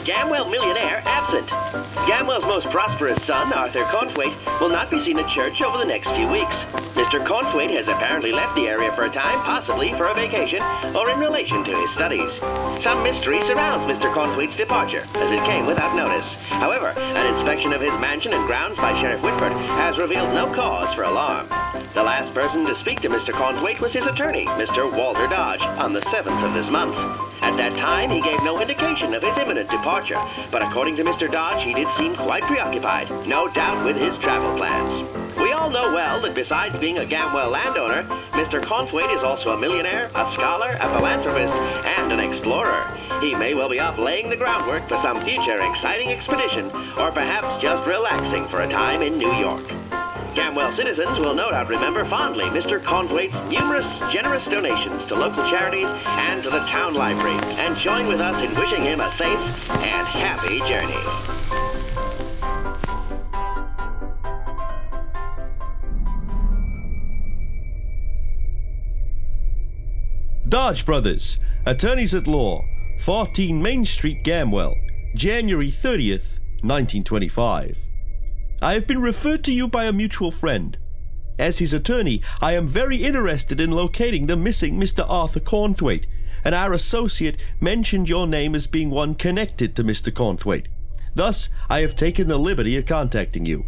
Gamwell millionaire absent. Gamwell's most prosperous son, Arthur Cornthwaite, will not be seen at church over the next few weeks. Mr. Cornthwaite has apparently left the area for a time, possibly for a vacation or in relation to his studies. Some mystery surrounds Mr. Cornthwaite's departure, as it came without notice. However, an inspection of his mansion and grounds by Sheriff Whitford has revealed no cause for alarm. The last person to speak to Mr. Cornthwaite was his attorney, Mr. Walter Dodge, on the 7th of this month. At that time, he gave no indication of his imminent departure, but according to Mr. Dodge, he did seem quite preoccupied, no doubt with his travel plans. We all know well that besides being a Gamwell landowner, Mr. Cornthwaite is also a millionaire, a scholar, a philanthropist, and an explorer. He may well be off laying the groundwork for some future exciting expedition, or perhaps just relaxing for a time in New York. Gamwell citizens will no doubt remember fondly Mr. Cornthwaite's numerous generous donations to local charities and to the town library, and join with us in wishing him a safe and happy journey. Dodge Brothers, Attorneys at Law, 14 Main Street, Gamwell, January 30th, 1925. I have been referred to you by a mutual friend. As his attorney, I am very interested in locating the missing Mr. Arthur Cornthwaite, and our associate mentioned your name as being one connected to Mr. Cornthwaite. Thus, I have taken the liberty of contacting you.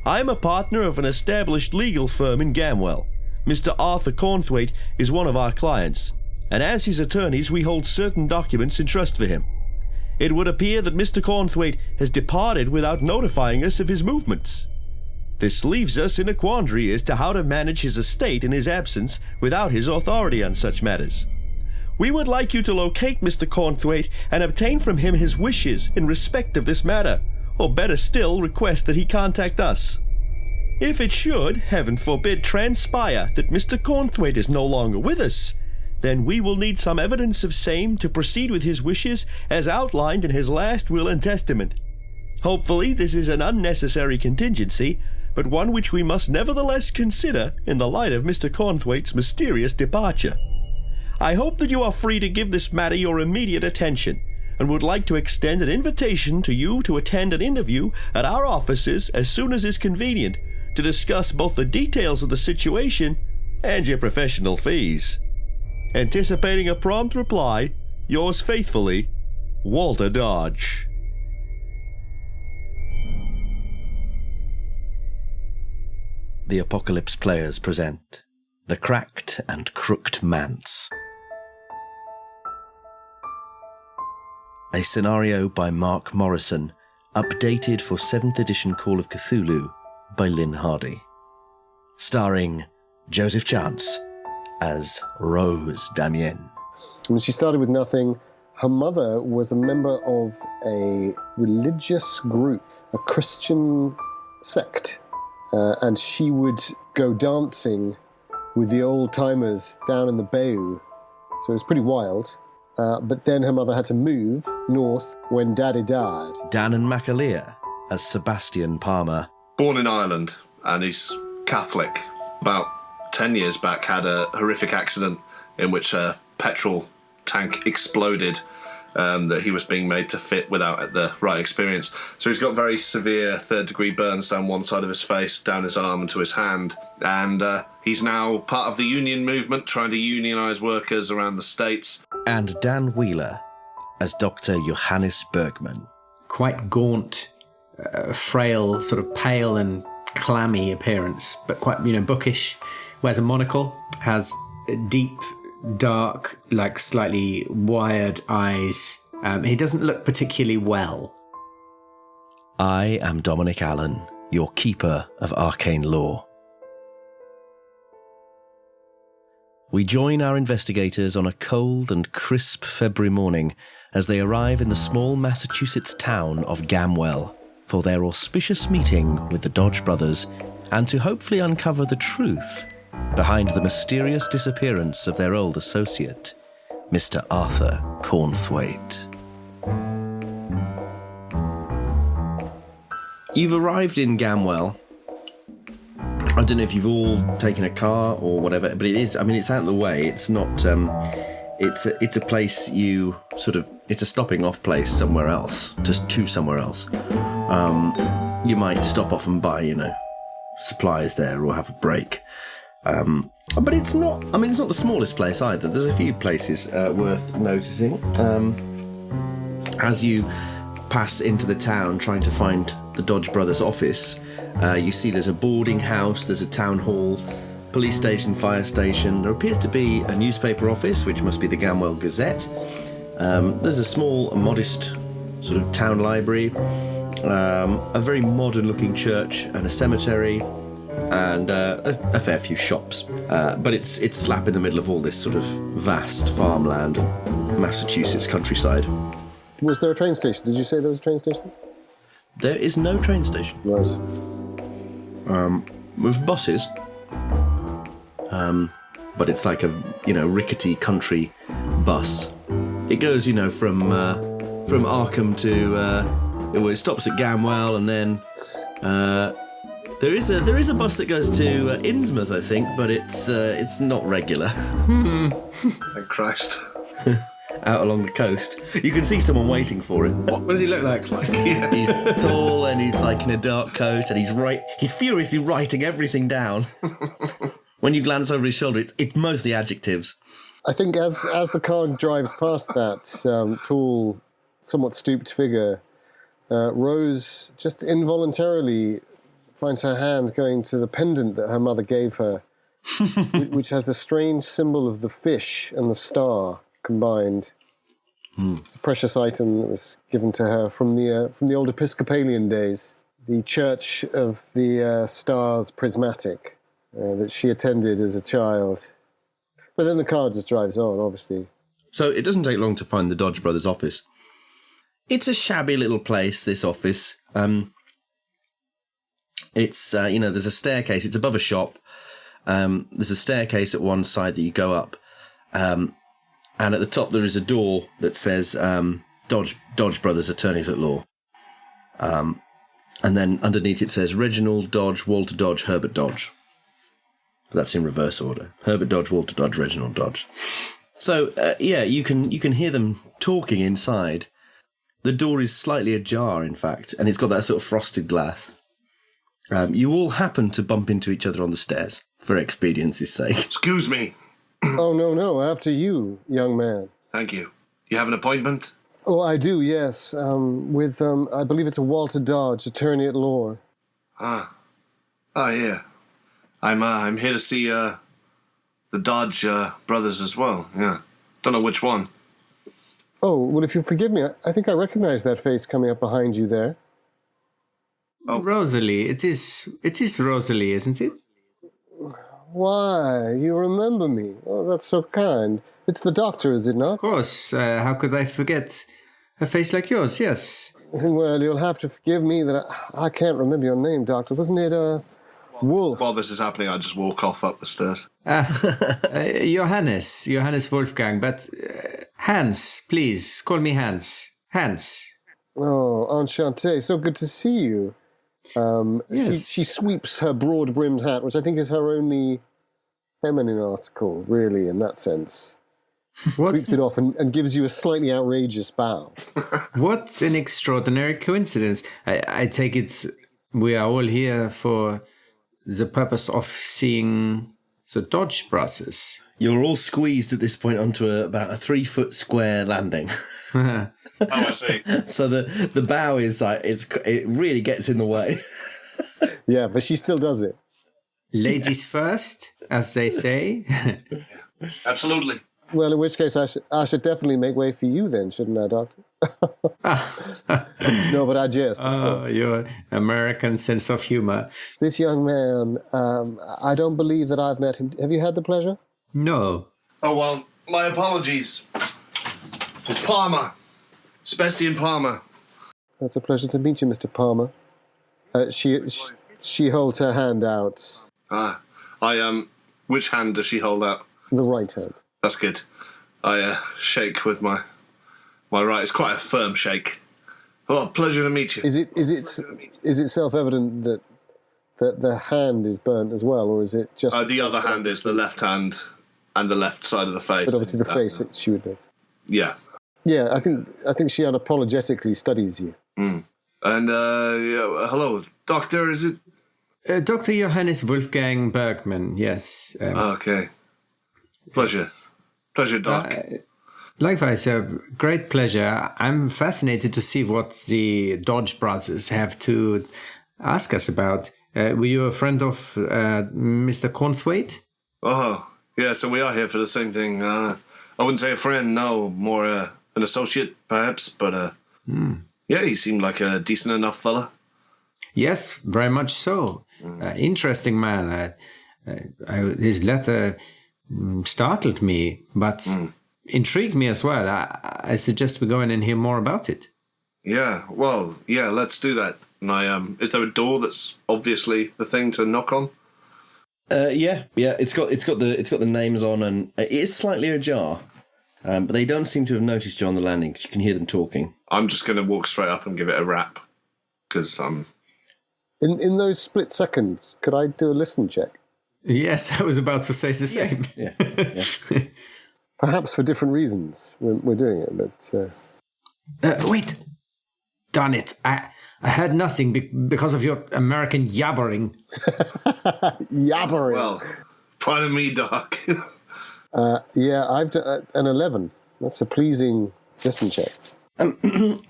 I am a partner of an established legal firm in Gamwell. Mr. Arthur Cornthwaite is one of our clients, and as his attorneys, we hold certain documents in trust for him. It would appear that Mr. Cornthwaite has departed without notifying us of his movements. This leaves us in a quandary as to how to manage his estate in his absence without his authority on such matters. We would like you to locate Mr. Cornthwaite and obtain from him his wishes in respect of this matter, or better still, request that he contact us. If it should, heaven forbid, transpire that Mr. Cornthwaite is no longer with us, then we will need some evidence of same to proceed with his wishes as outlined in his last will and testament. Hopefully this is an unnecessary contingency, but one which we must nevertheless consider in the light of Mr. Cornthwaite's mysterious departure. I hope that you are free to give this matter your immediate attention, and would like to extend an invitation to you to attend an interview at our offices as soon as is convenient, to discuss both the details of the situation and your professional fees. Anticipating a prompt reply, yours faithfully, Walter Dodge. The Apocalypse Players present The Cracked and Crook'd Manse. A scenario by Mark Morrison, updated for 7th edition Call of Cthulhu by Lynn Hardy. Starring Joseph Chance as Rose Damien. When she started with nothing, her mother was a member of a religious group, a Christian sect, and she would go dancing with the old-timers down in the Bayou. So it was pretty wild. But then her mother had to move north when Daddy died. Dannon McAleer as Sebastian Palmer. Born in Ireland, and he's Catholic. About 10 years back, had a horrific accident in which a petrol tank exploded that he was being made to fit without the right experience. So he's got very severe third-degree burns down one side of his face, down his arm and to his hand. And he's now part of the union movement, trying to unionise workers around the States. And Dan Wheeler as Dr. Johannes Bergman. Quite gaunt, frail, sort of pale and clammy appearance, but quite, bookish. Wears a monocle, has deep, dark, like slightly wired eyes. He doesn't look particularly well. I am Dominic Allen, your keeper of arcane lore. We join our investigators on a cold and crisp February morning as they arrive in the small Massachusetts town of Gamwell for their auspicious meeting with the Dodge brothers and to hopefully uncover the truth behind the mysterious disappearance of their old associate, Mr. Arthur Cornthwaite. You've arrived in Gamwell. I don't know if you've all taken a car or whatever, but it is, it's out of the way. It's not, it's a place it's a stopping off place somewhere else, just to somewhere else. You might stop off and buy, supplies there or have a break. But it's not the smallest place either. There's a few places worth noticing. As you pass into the town trying to find the Dodge Brothers office, you see there's a boarding house, there's a town hall, police station, fire station. There appears to be a newspaper office, which must be the Gamwell Gazette. There's a small, modest sort of town library, a very modern-looking church and a cemetery, and a fair few shops. But it's slap in the middle of all this sort of vast farmland and Massachusetts countryside. Was there a train station? Did you say there was a train station? There is no train station. Right. With buses. But it's like a rickety country bus. It goes from Arkham to it stops at Gamwell, and then there is a bus that goes to Innsmouth, I think, but it's not regular. Thank Christ. Out along the coast, you can see someone waiting for it. What does he look like? He's tall and he's like in a dark coat, and he's furiously writing everything down. When you glance over his shoulder, it's mostly adjectives. I think as the car drives past that tall, somewhat stooped figure, Rose just involuntarily finds her hand going to the pendant that her mother gave her, which has the strange symbol of the fish and the star combined. It's a precious item that was given to her from the old Episcopalian days, the Church of the Stars Prismatic that she attended as a child. But then the car just drives on, obviously. So it doesn't take long to find the Dodge Brothers office. It's a shabby little place, this office. It's there's a staircase. It's above a shop. There's a staircase at one side that you go up. And at the top there is a door that says Dodge Brothers Attorneys at Law. And then underneath it says Reginald Dodge, Walter Dodge, Herbert Dodge. But that's in reverse order. Herbert Dodge, Walter Dodge, Reginald Dodge. So, you can hear them talking inside. The door is slightly ajar, in fact, and it's got that sort of frosted glass. You all happen to bump into each other on the stairs, for expediency's sake. Excuse me. Oh, no, after you, young man. Thank you. You have an appointment? Oh, I do, yes, with, I believe it's a Walter Dodge, attorney at law. Yeah. I'm here to see, the Dodge, brothers as well, yeah. Don't know which one. Oh, well, if you forgive me, I think I recognize that face coming up behind you there. Oh, Rosalie. It is Rosalie, isn't it? Why, you remember me. Oh, that's so kind. It's the doctor, is it not? Of course. How could I forget a face like yours? Yes. Well, you'll have to forgive me that I can't remember your name, doctor. Wasn't it, Wolf? While this is happening, I just walk off up the stairs. Johannes Wolfgang, but Hans, please, call me Hans. Hans. Oh, enchanté. So good to see you. Yes. She sweeps her broad-brimmed hat, which I think is her only feminine article, really, in that sense. Sweeps it off and gives you a slightly outrageous bow. What an extraordinary coincidence. I take it we are all here for the purpose of seeing the Dodge Brothers. You're all squeezed at this point onto about a 3-foot square landing. Oh, I see. So the bow is like, it really gets in the way. Yeah, but she still does it. Ladies first, as they say. Absolutely. Well, in which case I should definitely make way for you then, shouldn't I, Doctor? No, but I jest. Oh, your American sense of humor. This young man, I don't believe that I've met him. Have you had the pleasure? No. Oh, well, my apologies. It's Palmer. Sebastian Palmer. It's a pleasure to meet you, Mr. Palmer. She holds her hand out. Which hand does she hold out? The right hand. That's good. I shake with my right. It's quite a firm shake. Oh, pleasure to meet you. Is it self-evident that the hand is burnt as well, or is it just the other hand is the left hand And the left side of the face. But obviously the face, she would know. Yeah. Yeah, I think she unapologetically studies you. Mm. And, hello, Doctor, is it? Dr. Johannes Wolfgang Bergman, yes. Okay. Pleasure. Pleasure, Doc. Likewise, great pleasure. I'm fascinated to see what the Dodge brothers have to ask us about. Were you a friend of Mr. Cornthwaite? Oh, yeah, so we are here for the same thing. I wouldn't say a friend, no, more an associate, perhaps, but yeah, he seemed like a decent enough fella. Yes, very much so. Interesting man. His letter startled me, but intrigued me as well. I suggest we go in and hear more about it. Yeah, well, yeah, let's do that. And is there a door that's obviously the thing to knock on? Yeah. It's got the names on, and it is slightly ajar. But they don't seem to have noticed you on the landing because you can hear them talking. I'm just going to walk straight up and give it a rap because In those split seconds, could I do a listen check? Yes, I was about to say the same. Yeah. Perhaps for different reasons we're doing it, but... Wait! Darn it. I heard nothing because of your American yabbering. Yabbering. Well, pardon me, Doc. Yeah, I've done an 11. That's a pleasing listen check.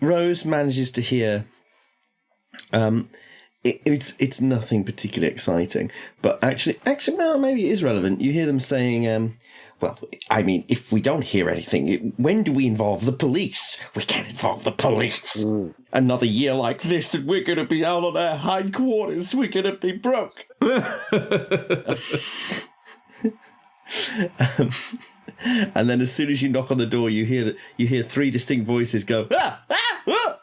Rose manages to hear... It's nothing particularly exciting, but actually, well, maybe it is relevant. You hear them saying, well, I mean, if we don't hear anything, when do we involve the police? We can't involve the police. Another year like this, and we're going to be out on our hindquarters. We're going to be broke. And then as soon as you knock on the door, you hear three distinct voices go, ah, ah, ah!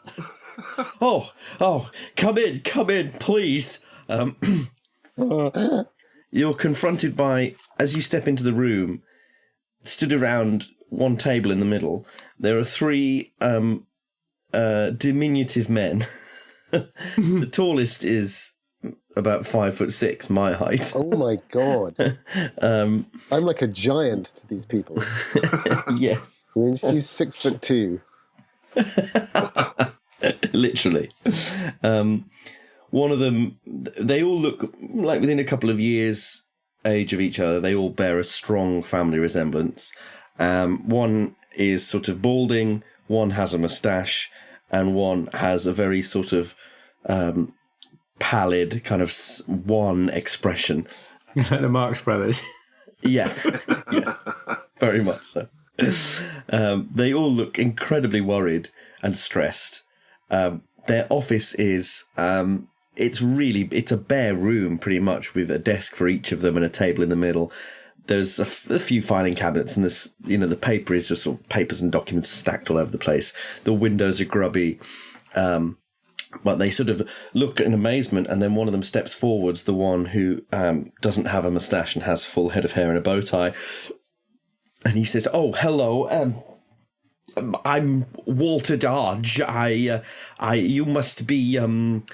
Oh, come in, please. You're confronted by, as you step into the room, stood around one table in the middle, there are three diminutive men. The tallest is about 5'6", my height. Oh my God. I'm like a giant to these people. Yes. I mean, she's 6'2". Literally. One of them, they all look like within a couple of years age of each other. They all bear a strong family resemblance. One is sort of balding, one has a moustache, and one has a very sort of pallid kind of wan expression. Like the Marx Brothers. Yeah, very much so. They all look incredibly worried and stressed. Their office is it's a bare room pretty much, with a desk for each of them and a table in the middle. There's a few filing cabinets, and this, the paper is just sort of papers and documents stacked all over the place. The windows are grubby, but they sort of look in amazement, and then one of them steps forwards, the one who doesn't have a moustache and has a full head of hair and a bow tie, and he says, "Oh, hello. I'm Walter Dodge. You must be Madam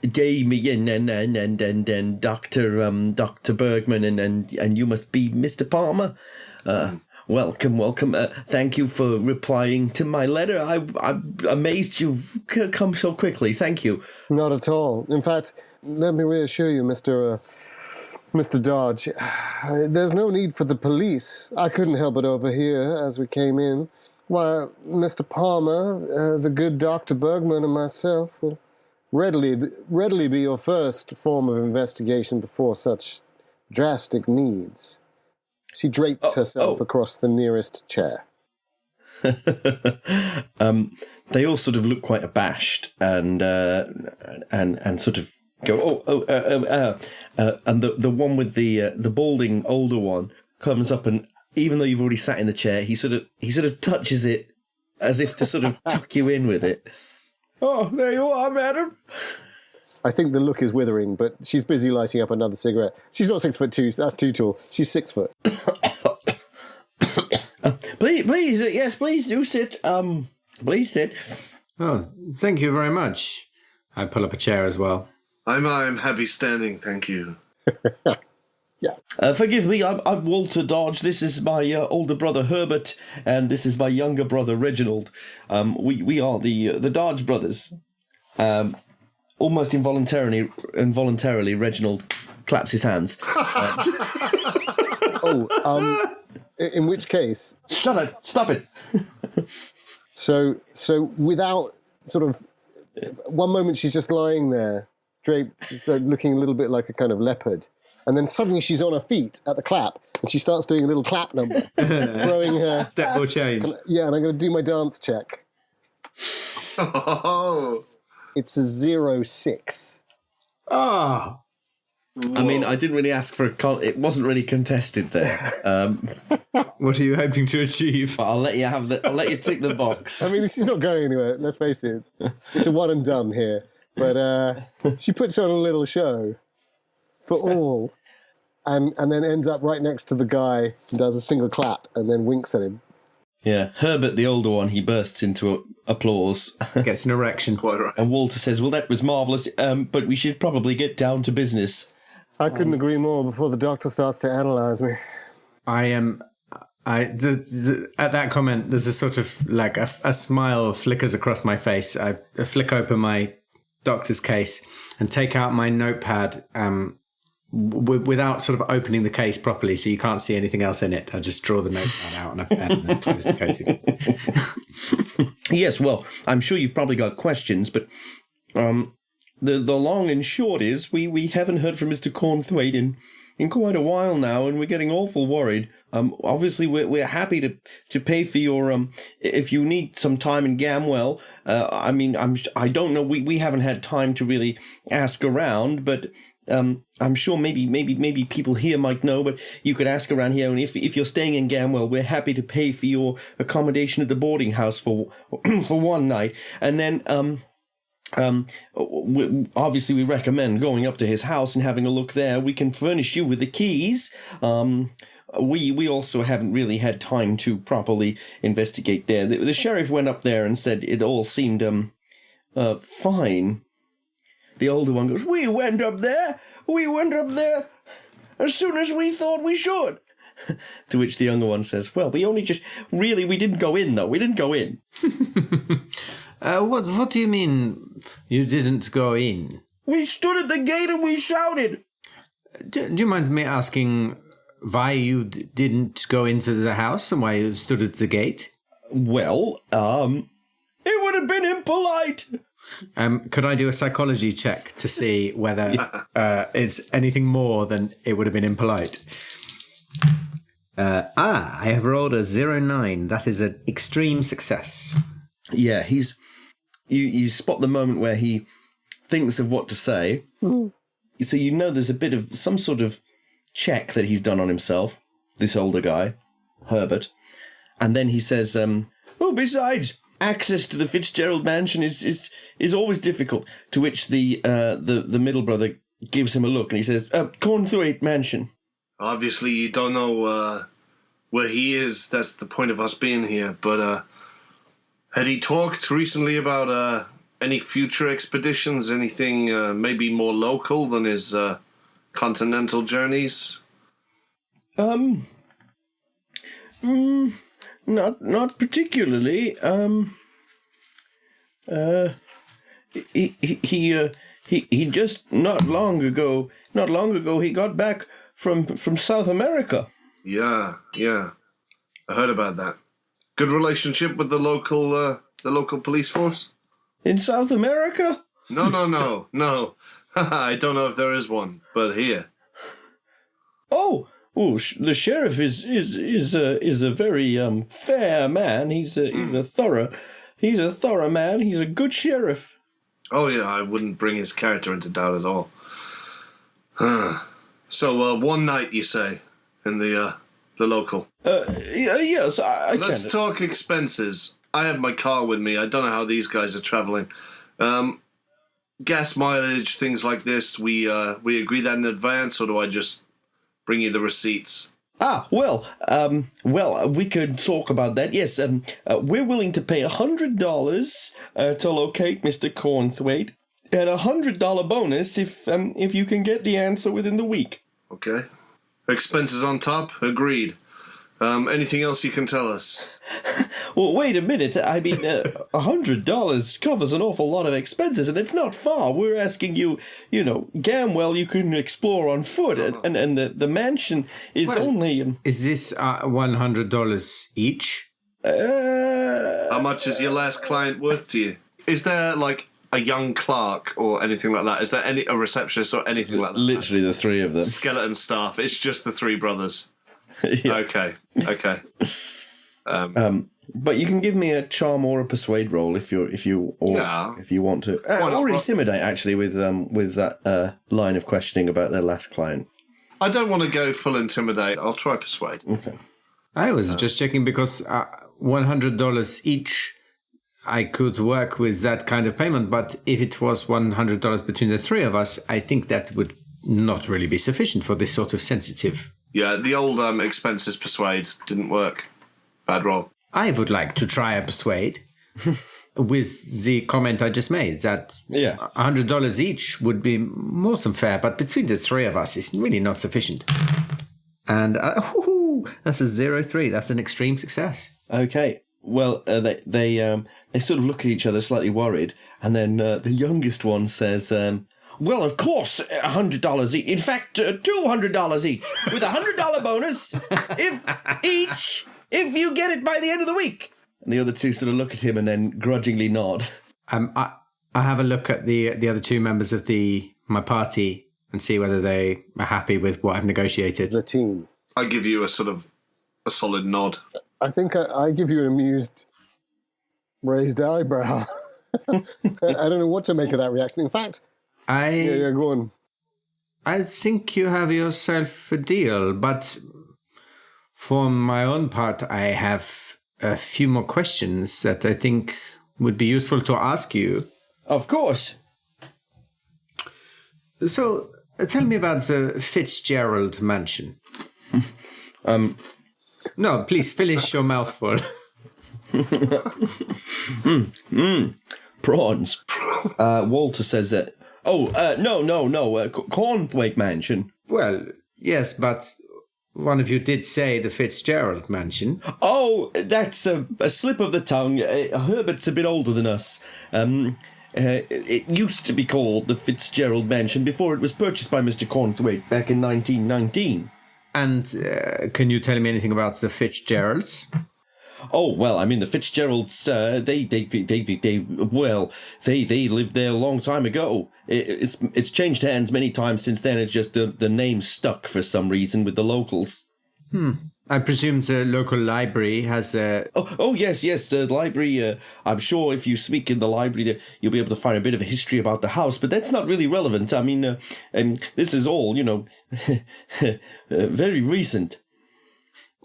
Damien and Dr. Bergman and you must be Mr. Palmer. Welcome. Thank you for replying to my letter. I'm amazed you've come so quickly. Thank you." Not at all. In fact, let me reassure you, Mr. Dodge, there's no need for the police. I couldn't help but overhear as we came in. Why, Mr. Palmer, the good Dr. Bergman, and myself will readily be your first form of investigation before such drastic needs. She draped herself across the nearest chair. They all sort of look quite abashed and sort of go, and the one with the balding older one comes up, and even though you've already sat in the chair, he sort of touches it as if to sort of tuck you in with it. "Oh, there you are, madam." I think the look is withering, but she's busy lighting up another cigarette. She's not 6'2", that's too tall. She's 6 foot. Please, yes, please do sit. Please sit. Oh, thank you very much. I pull up a chair as well. I'm happy standing, thank you. Forgive me, I'm Walter Dodge. This is my older brother Herbert, and this is my younger brother Reginald. We are the Dodge brothers. Almost involuntarily, Reginald claps his hands. In which case... Stop it! So without sort of... One moment she's just lying there, draped, so looking a little bit like a kind of leopard. And then suddenly she's on her feet at the clap, and she starts doing a little clap number, throwing her... Step will change. Yeah, and I'm going to do my dance check. Oh. It's a 0-6. Oh. I mean, I didn't really ask for it wasn't really contested there. What are you hoping to achieve? But I'll let you tick the box. I mean, she's not going anywhere, let's face it. It's a one and done here. But she puts on a little show for all, and then ends up right next to the guy and does a single clap and then winks at him. Yeah, Herbert, the older one, he bursts into applause. Gets an erection. Quite right. And Walter says, well, that was marvellous, but we should probably get down to business. I couldn't agree more before the doctor starts to analyse me. At that comment, there's a sort of like a smile flickers across my face. I flick open my doctor's case and take out my notepad without sort of opening the case properly, so you can't see anything else in it. I just draw the notepad out on a pen and then close the case again. Yes, well, I'm sure you've probably got questions, but the long and short is we haven't heard from Mr. Cornthwaite in quite a while now, and we're getting awful worried. Obviously, we're happy to pay for your if you need some time in Gamwell. I mean, I don't know. We haven't had time to really ask around, but I'm sure maybe people here might know. But you could ask around here, and if you're staying in Gamwell, we're happy to pay for your accommodation at the boarding house for one night, and then obviously we recommend going up to his house and having a look there. We can furnish you with the keys. We also haven't really had time to properly investigate there. The sheriff went up there and said it all seemed fine. The older one goes, we went up there as soon as we thought we should. To which the younger one says, well, we didn't go in, though. We didn't go in. What do you mean you didn't go in? We stood at the gate and we shouted. Do you mind me asking why you didn't go into the house and why you stood at the gate? Well, it would have been impolite. Could I do a psychology check to see whether it's anything more than it would have been impolite? I have rolled a 0-9. That is an extreme success. Yeah, you spot the moment where he thinks of what to say. So you know there's a bit of some sort of check that he's done on himself, this older guy, Herbert. And then he says, besides, access to the Fitzgerald mansion is always difficult. To which the middle brother gives him a look and he says, Cornthwaite mansion. Obviously, you don't know where he is. That's the point of us being here. But had he talked recently about any future expeditions, anything maybe more local than his continental journeys? Not particularly. He just not long ago he got back from South America. Yeah. I heard about that. Good relationship with the local police force? In South America? No. I don't know if there is one, but here. Oh, the sheriff is a very fair man. He's a thorough man. He's a good sheriff. Oh yeah, I wouldn't bring his character into doubt at all. So one night, you say, in the local. Yes, I Let's can. talk expenses. I have my car with me. I don't know how these guys are traveling. Gas mileage, things like this. We agree that in advance, or do I just bring you the receipts? Well, we could talk about that. Yes, we're willing to pay $100 to locate Mr. Cornthwaite, and $100 bonus if you can get the answer within the week. Okay. Expenses on top? Agreed. Anything else you can tell us? Well, wait a minute. I mean, $100 covers an awful lot of expenses, and it's not far. We're asking you, Gamwell you can explore on foot, and the mansion is only... Is this $100 each? How much is your last client worth to you? Is there, like, a young clerk or anything like that? Is there a receptionist or anything like that? Literally the three of them. Skeleton staff. It's just the three brothers. Yeah. Okay. But you can give me a charm or a persuade roll if you want to, or intimidate actually with that line of questioning about their last client. I don't want to go full intimidate. I'll try persuade. Okay. I was just checking because $100 each, I could work with that kind of payment. But if it was $100 between the three of us, I think that would not really be sufficient for this sort of sensitive. Yeah, the old expenses persuade didn't work. Bad roll. I would like to try a persuade with the comment I just made that $100 each would be more than fair, but between the three of us, it's really not sufficient. And that's a 0-3. That's an extreme success. Okay. Well, they sort of look at each other slightly worried, and then the youngest one says, well, of course, $100 each. In fact, $200 each, with a $100 bonus if you get it by the end of the week. And the other two sort of look at him and then grudgingly nod. I have a look at the other two members of my party and see whether they are happy with what I've negotiated. The team. I give you a solid nod. I think I give you an amused raised eyebrow. I don't know what to make of that reaction. In fact, yeah, go on. I think you have yourself a deal, but for my own part, I have a few more questions that I think would be useful to ask you. Of course. So, tell me about the Fitzgerald mansion. No, please finish your mouthful. Prawns. Walter says that. No. Cornthwaite Mansion. Well, yes, but one of you did say the Fitzgerald Mansion. Oh, that's a slip of the tongue. Herbert's a bit older than us. It used to be called the Fitzgerald Mansion before it was purchased by Mr. Cornthwaite back in 1919. And can you tell me anything about the Fitzgeralds? Oh, well, I mean, the Fitzgeralds, they lived there a long time ago. It's changed hands many times since then. It's just the name stuck for some reason with the locals. I presume the local library has a... Oh, yes, the library. I'm sure if you speak in the library, you'll be able to find a bit of a history about the house, but that's not really relevant. I mean, this is all, very recent.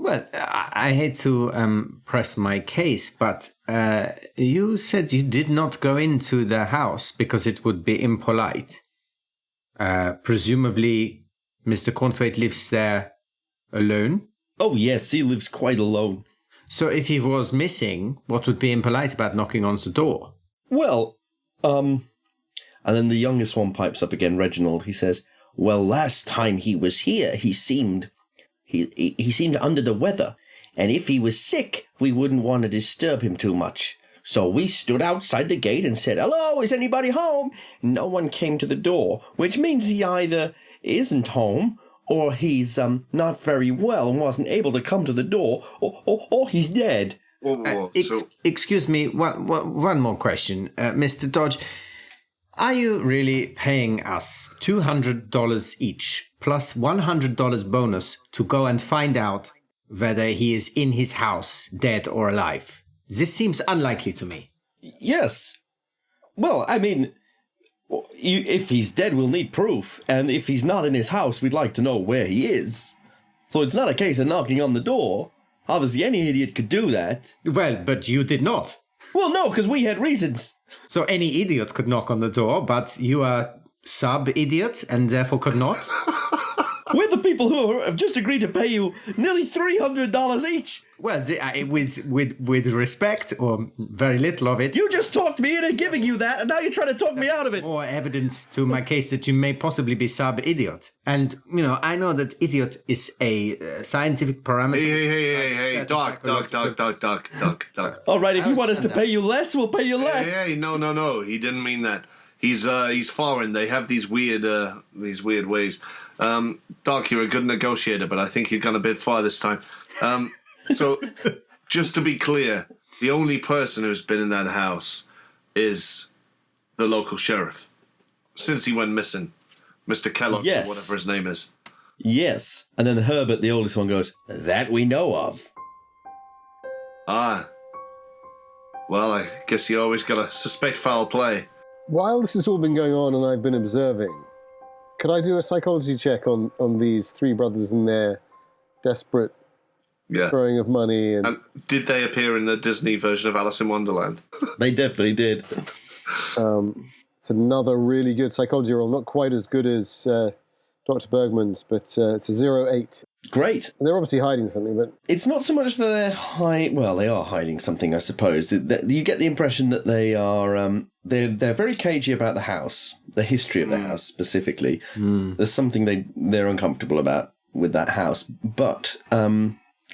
Well, I hate to press my case, but you said you did not go into the house because it would be impolite. Presumably, Mr. Cornthwaite lives there alone? Oh, yes, he lives quite alone. So if he was missing, what would be impolite about knocking on the door? Well, and then the youngest one pipes up again, Reginald. He says, well, last time he was here, he seemed under the weather, and if he was sick, we wouldn't want to disturb him too much. So we stood outside the gate and said, hello, is anybody home? No one came to the door, which means he either isn't home, or he's not very well and wasn't able to come to the door, or he's dead. Excuse me, one more question. Mr. Dodge, are you really paying us $200 each plus $100 bonus to go and find out whether he is in his house, dead or alive? This seems unlikely to me. Yes. Well, I mean, if he's dead, we'll need proof. And if he's not in his house, we'd like to know where he is. So it's not a case of knocking on the door. Obviously, any idiot could do that. Well, but you did not. Well, no, because we had reasons. So any idiot could knock on the door, but you are sub-idiot and therefore could not? We're the people who have just agreed to pay you nearly $300 each. Well, with respect, or very little of it. You just talked me into giving you that, and now you're trying to talk me out of it. More evidence to my case that you may possibly be sub-idiot. And, I know that idiot is a scientific parameter. Hey, Doc. All right, if you want us to pay you less, we'll pay you less. Hey, no. He didn't mean that. He's foreign. They have these weird ways. Doc, you're a good negotiator, but I think you've gone a bit far this time. So, just to be clear, the only person who's been in that house is the local sheriff. Since he went missing. Mr. Kellogg, or whatever his name is. Yes. And then Herbert, the oldest one, goes, that we know of. Ah. Well, I guess you always gotta suspect foul play. While this has all been going on and I've been observing, could I do a psychology check on these three brothers and their desperate throwing of money? And did they appear in the Disney version of Alice in Wonderland? They definitely did. It's another really good psychology roll. Not quite as good as Dr. Bergman's, but it's a 0.8. Great. They're obviously hiding something, but... It's not so much that they are hiding something, I suppose. You get the impression that they are... They're very cagey about the house, the history of the house specifically. There's something they're uncomfortable about with that house, but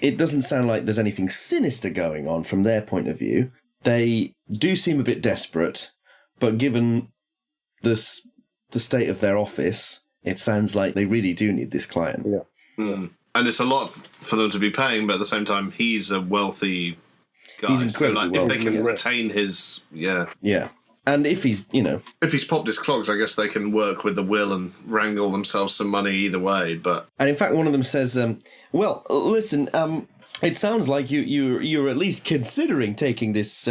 it doesn't sound like there's anything sinister going on from their point of view. They do seem a bit desperate, but given the state of their office, it sounds like they really do need this client. Yeah. And it's a lot for them to be paying, but at the same time, he's a wealthy guy. He's incredibly wealthy. If they can wealthy, retain his... Yeah. And if he's, If he's popped his clogs, I guess they can work with the will and wrangle themselves some money either way, but... And in fact, one of them says, well, listen, it sounds like you're at least considering taking this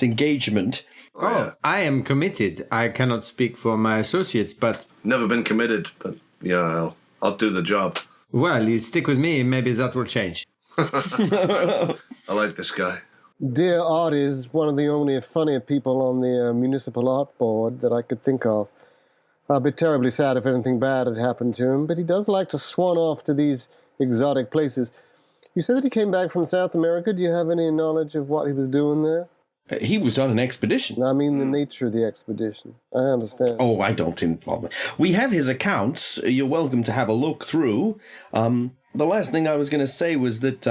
engagement. Oh, I am committed. I cannot speak for my associates, but... Never been committed, but I'll do the job. Well, you stick with me, maybe that will change. I like this guy. Dear Art is one of the only funny people on the municipal art board that I could think of. I'd be terribly sad if anything bad had happened to him, but he does like to swan off to these exotic places. You said that he came back from South America. Do you have any knowledge of what he was doing there? He was on an expedition. I mean the nature of the expedition. I understand. Oh, I don't involve me. We have his accounts. You're welcome to have a look through. The last thing I was going to say was that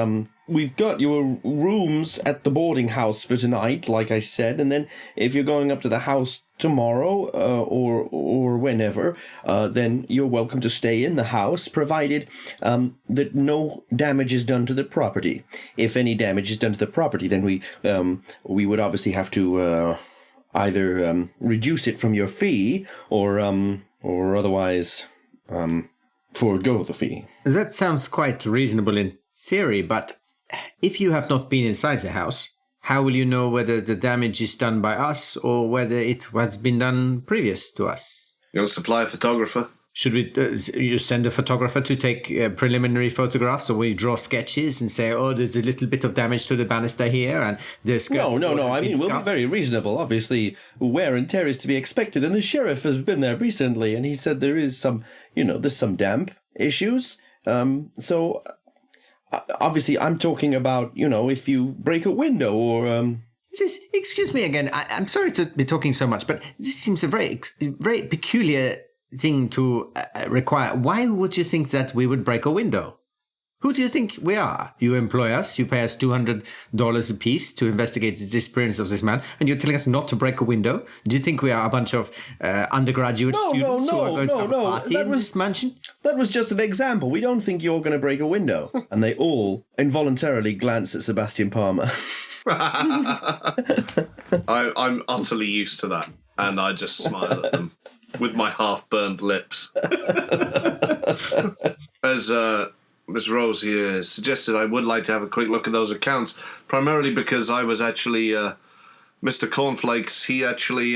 we've got your rooms at the boarding house for tonight, like I said, and then if you're going up to the house tomorrow or whenever, then you're welcome to stay in the house, provided that no damage is done to the property. If any damage is done to the property, then we would obviously have to either reduce it from your fee or otherwise forego the fee. That sounds quite reasonable in theory, but if you have not been inside the house, how will you know whether the damage is done by us or whether it has been done previous to us? You want to supply a photographer? Should we you send a photographer to take preliminary photographs, or we draw sketches and say, oh, there's a little bit of damage to the banister here, and there's... No. I mean, we'll be very reasonable. Obviously, wear and tear is to be expected, and the sheriff has been there recently, and he said there is some, there's some damp issues. So, obviously, I'm talking about, if you break a window or... Excuse me again, I'm sorry to be talking so much, but this seems a very, very peculiar thing to require. Why would you think that we would break a window? Who do you think we are? You employ us, you pay us $200 a piece to investigate the disappearance of this man, and you're telling us not to break a window? Do you think we are a bunch of undergraduate students who are going to have a party in this mansion? That was just an example. We don't think you're going to break a window. And they all involuntarily glance at Sebastian Palmer. I'm utterly used to that, and I just smile at them with my half-burned lips. As Miss Rose here suggested, I would like to have a quick look at those accounts, primarily because I was actually Mr. Cornflakes. He actually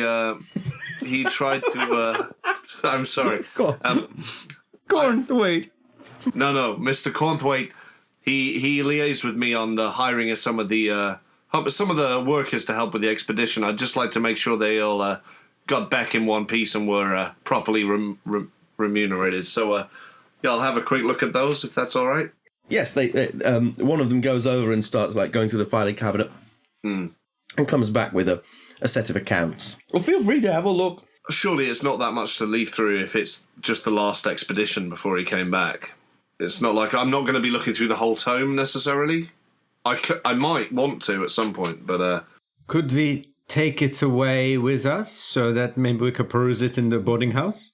he tried to. I'm sorry. Cornthwaite. No, Mr. Cornthwaite. He liaised with me on the hiring of some of the workers to help with the expedition. I'd just like to make sure they all got back in one piece and were properly remunerated. So, yeah, I'll have a quick look at those if that's all right. Yes, they one of them goes over and starts like going through the filing cabinet and comes back with a set of accounts. Well, feel free to have a look. Surely it's not that much to leaf through if it's just the last expedition before he came back. It's not like I'm not going to be looking through the whole tome necessarily. I might want to at some point, but... Could we take it away with us so that maybe we could peruse it in the boarding house?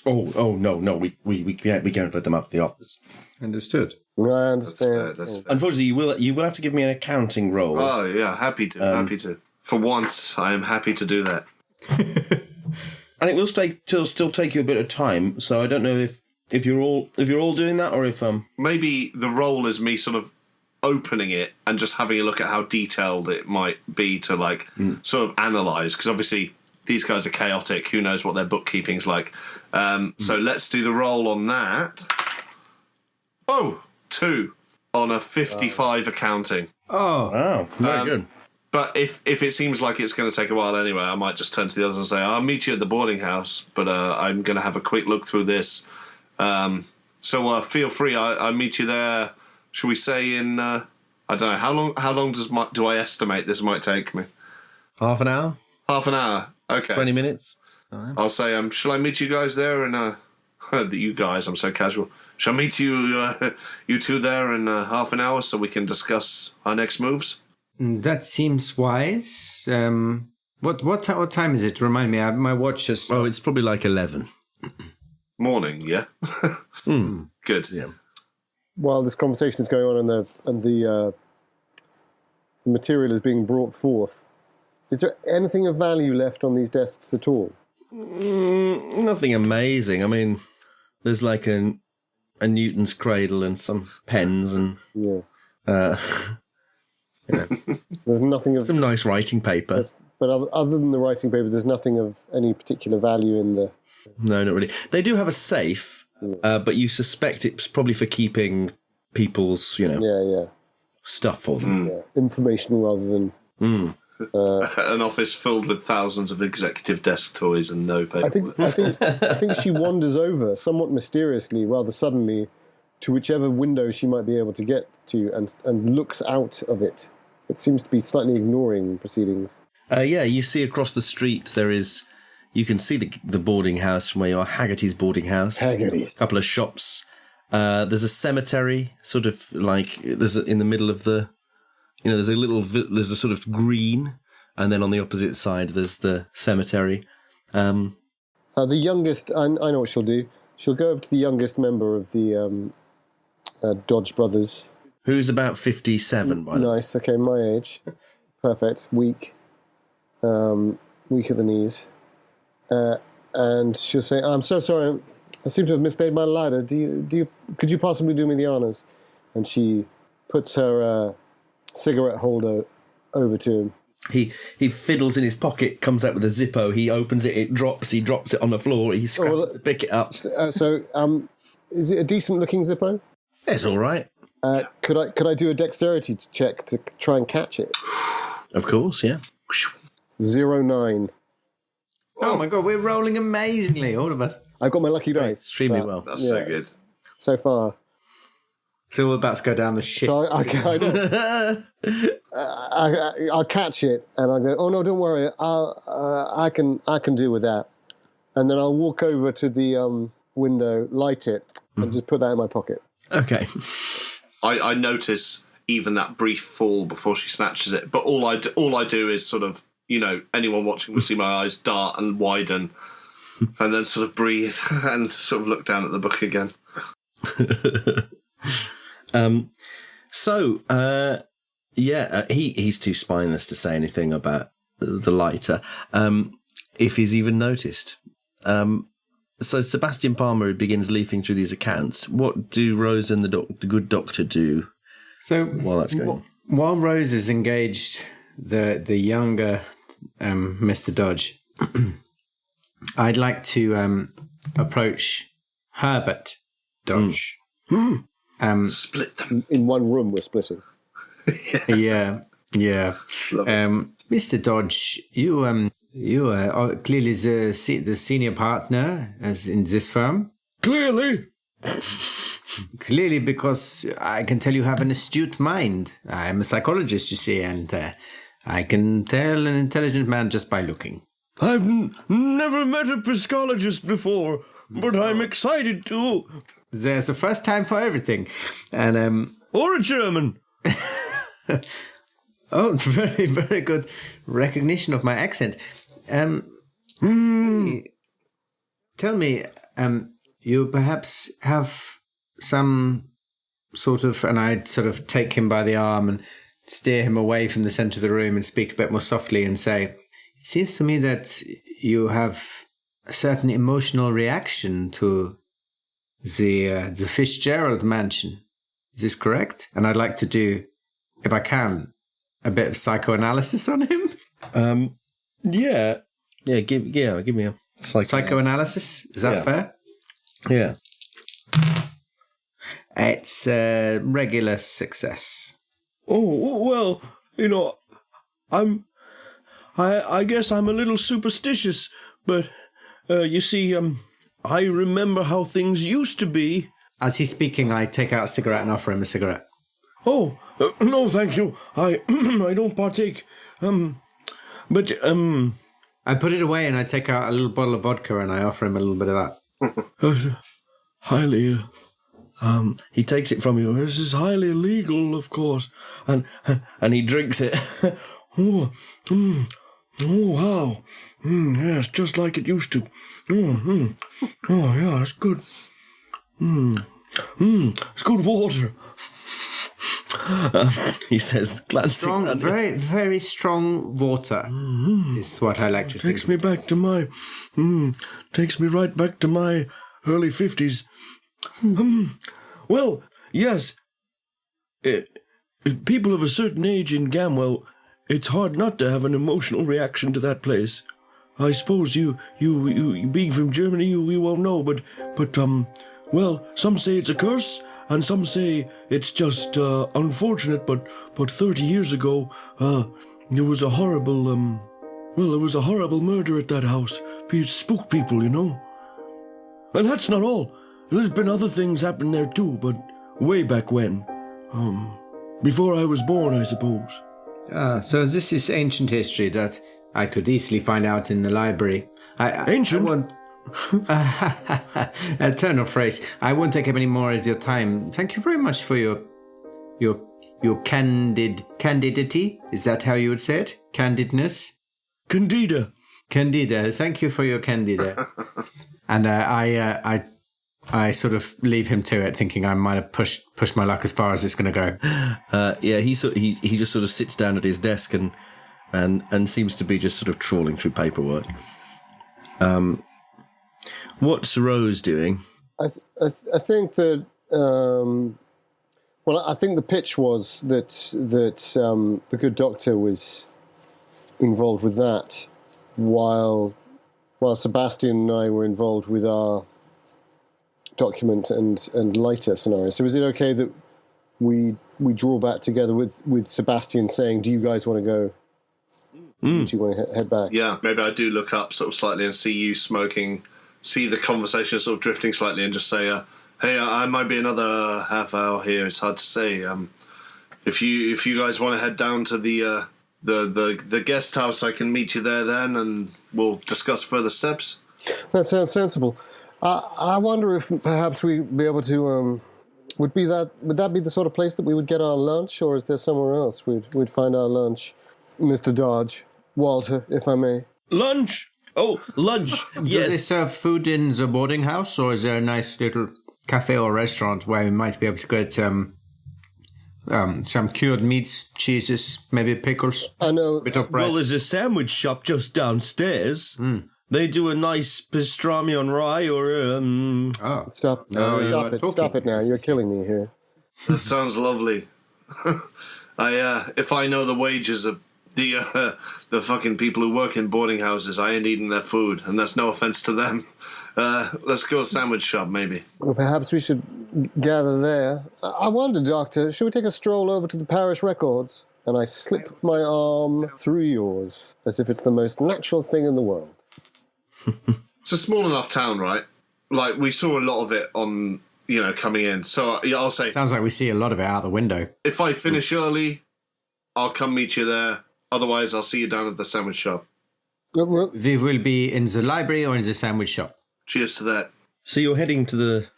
Oh, no, we can't let them up to the office. Understood. I understand. That's fair. Unfortunately, you will have to give me an accounting roll. Oh, yeah, happy to. For once, I am happy to do that. And it will still take you a bit of time, so I don't know if you're all doing that or if Maybe the role is me sort of opening it and just having a look at how detailed it might be to like sort of analyse, because obviously these guys are chaotic. Who knows what their bookkeeping's like? So let's do the roll on that. Oh, 2 on a 55 accounting. Oh, very good. But if it seems like it's going to take a while anyway, I might just turn to the others and say, I'll meet you at the boarding house, but I'm going to have a quick look through this. So feel free. I'll meet you there, shall we say, in, I don't know, how long do I estimate this might take me? Half an hour? Half an hour. Okay. 20 minutes? I'll say, shall I meet you guys there in, you guys, I'm so casual. Shall I meet you, you two there in half an hour so we can discuss our next moves? that seems wise. What time is it? Remind me. My watch has... Oh, it's probably like 11. Morning, yeah? Good. Yeah. While this conversation is going on and the material is being brought forth, is there anything of value left on these desks at all? Nothing amazing. I mean, there's like a Newton's cradle and some pens and there's nothing of some nice writing paper. But other than the writing paper, there's nothing of any particular value in the... No, not really. They do have a safe, but you suspect it's probably for keeping people's, stuff for them. Yeah, information rather than... An office filled with thousands of executive desk toys and no paper. I think she wanders over somewhat mysteriously, rather suddenly, to whichever window she might be able to get to, and looks out of it. It seems to be slightly ignoring proceedings. You see across the street you can see the boarding house from where you are, Haggerty's boarding house. Haggerty's. A couple of shops. There's a cemetery, sort of like in the middle of the... there's a sort of green, and then on the opposite side there's the cemetery. The youngest, I know what she'll do. She'll go over to the youngest member of the Dodge brothers. Who's about 57, by the way. Nice, okay, my age. Perfect, weak. Weak at the knees. And she'll say, I'm so sorry, I seem to have mislaid my ladder. Could you possibly do me the honours? And she puts her... cigarette holder over to him. He fiddles in his pocket, comes out with a Zippo, he opens it, he drops it on the floor, he scrambles to pick it up. Is it a decent looking Zippo? It's all right. Could I do a dexterity check to try and catch it? Of course, yeah. 09. Oh my god, we're rolling amazingly, all of us. I've got my lucky dice. Extremely well. That's so good. So far. So we're about to go down the shit. So I'll catch it, and I'll go, oh no, don't worry, I can deal with that. And then I'll walk over to the window, light it, and just put that in my pocket. Okay. I notice even that brief fall before she snatches it, but all I do is sort of, anyone watching will see my eyes dart and widen, and then sort of breathe and sort of look down at the book again. He's too spineless to say anything about the lighter, if he's even noticed. So Sebastian Palmer begins leafing through these accounts. What do Rose and the good doctor do? So while that's going on? While Rose is engaged, the younger Mr. Dodge, I'd like to approach Herbert Dodge. Split them. In one room, we're splitting. Yeah. Mr. Dodge, you are clearly the senior partner as in this firm. Clearly. Clearly, because I can tell you have an astute mind. I'm a psychologist, you see, and I can tell an intelligent man just by looking. I've never met a psychologist before, but I'm excited to. There's a first time for everything. And Or a German. Oh, very, very good recognition of my accent. Tell me, you perhaps have some sort of, and I'd sort of take him by the arm and steer him away from the centre of the room and speak a bit more softly and say, it seems to me that you have a certain emotional reaction to the Fitzgerald mansion. Is this correct? And I'd like to do, if I can, a bit of psychoanalysis on him. Yeah. Give me a Psychoanalysis? Is that fair? Yeah. It's a regular success. Oh, well, I guess I'm a little superstitious, but, you see, I remember how things used to be. As he's speaking, I take out a cigarette and offer him a cigarette. Oh, no, thank you. I I don't partake. But I put it away and I take out a little bottle of vodka and I offer him a little bit of that. Highly, he takes it from you. This is highly illegal, of course. And he drinks it. Oh, wow. Yes, just like it used to. Oh, yeah, it's good. It's good water. He says, glancing strong, very, very strong water is what I like to think. Takes me back to my, takes me right back to my early 50s. Well, yes, people of a certain age in Gamwell, it's hard not to have an emotional reaction to that place. I suppose you being from Germany, you won't know, but well, some say it's a curse, and some say it's just unfortunate, but 30 years ago, there was a horrible, there was a horrible murder at that house. It spooked people, And that's not all. There's been other things happen there too, but way back when. Before I was born, I suppose. So this is ancient history that I could easily find out in the library. Ancient? A turn of phrase. I won't take up any more of your time. Thank you very much for your candidity. Is that how you would say it? Candidness? Candida. Thank you for your candida. And I sort of leave him to it, thinking I might have pushed my luck as far as it's going to go. He just sort of sits down at his desk and seems to be just sort of trawling through paperwork. What's Rose doing? I think that I think the pitch was that the good doctor was involved with that, while Sebastian and I were involved with our document and lighter scenario. So is it okay that we draw back together with Sebastian saying, do you guys want to go? Do you want to head back? Yeah, maybe I do look up sort of slightly and see you smoking, see the conversation sort of drifting slightly, and just say, hey, I might be another half hour here. It's hard to say. If you guys want to head down to the guest house, I can meet you there then, and we'll discuss further steps. That sounds sensible. I wonder if perhaps we'd be able to. Would that be the sort of place that we would get our lunch, or is there somewhere else we'd find our lunch, Mr. Dodge, Walter, if I may? Lunch. Oh, lunch. Yes. Do they serve food in the boarding house, or is there a nice little cafe or restaurant where we might be able to get some cured meats, cheeses, maybe pickles? I know. Bit of bread. Well, there's a sandwich shop just downstairs. They do a nice pastrami on rye or Stop it now. You're killing me here. That sounds lovely. If I know the wages of the fucking people who work in boarding houses, I ain't eating their food, and that's no offense to them. Let's go to a sandwich shop, maybe. Well, perhaps we should gather there. I wonder, Doctor, should we take a stroll over to the parish records? And I slip my arm through yours, as if it's the most natural thing in the world. It's a small enough town, right? like we saw a lot of it on, coming in. So yeah, I'll say, Sounds like we see a lot of it out the window. if I finish early, I'll come meet you there. Otherwise, I'll see you down at the sandwich shop. We will be in the library or in the sandwich shop. Cheers to that. So you're heading to the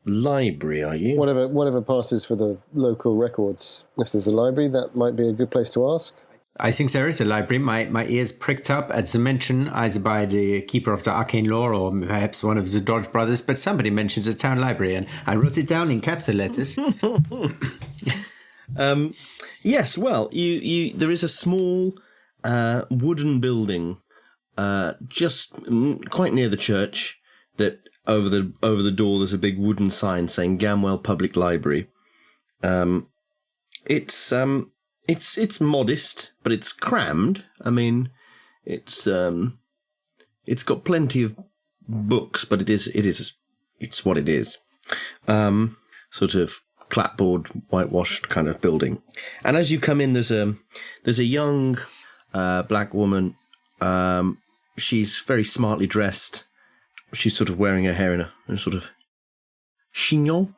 library, are you? Whatever passes for the local records. If there's a library, that might be a good place to ask. I think there is a library. My ears pricked up at the mention, either by the keeper of the arcane lore or perhaps one of the Dodge brothers, but somebody mentioned the town library, and I wrote it down in capital letters. Yes, well, you there is a small wooden building just quite near the church that over the door there's a big wooden sign saying Gamwell Public Library. It's modest, but it's crammed. I mean, it's got plenty of books, but it's what it is. Sort of clapboard, whitewashed kind of building. And as you come in, there's a young black woman. She's very smartly dressed. She's sort of wearing her hair in a sort of chignon.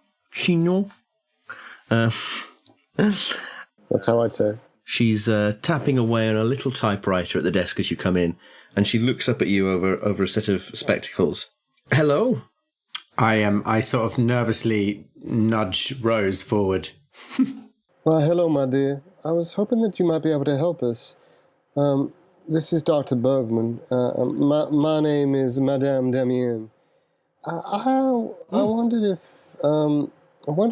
That's how I'd say. She's tapping away on a little typewriter at the desk as you come in, and she looks up at you over a set of spectacles. Hello? I sort of nervously nudge Rose forward. Well, hello, my dear. I was hoping that you might be able to help us. This is Dr. Bergman. My name is Madame Damien. I wonder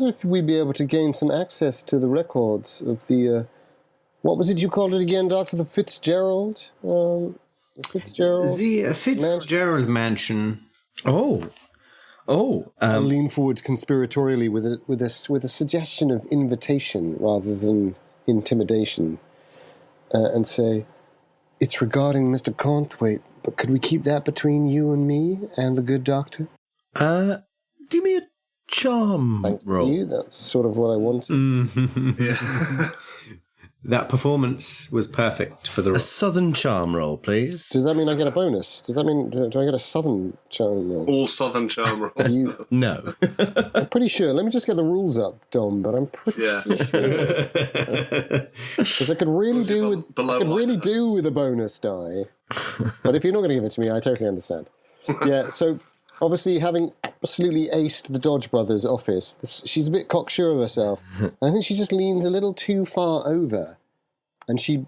if we'd be able to gain some access to the records of the... what was it you called it again, Doctor? The Fitzgerald? The Fitzgerald Mansion. Oh. I lean forward conspiratorially with a suggestion of invitation rather than intimidation, and say, "It's regarding Mr. Conthwaite, but could we keep that between you and me and the good doctor?" Do me a charm roll. Thank you. That's sort of what I wanted. Yeah. That performance was perfect for the A southern charm roll, please. Does that mean I get a bonus? Does that mean do I get a southern charm roll? All southern charm roll. No. I'm pretty sure. Let me just get the rules up, Dom. But I'm pretty sure because I could really do with a bonus die. But if you're not going to give it to me, I totally understand. Yeah. So obviously, having absolutely aced the Dodge Brothers office, she's a bit cocksure of herself. And I think she just leans a little too far over. And she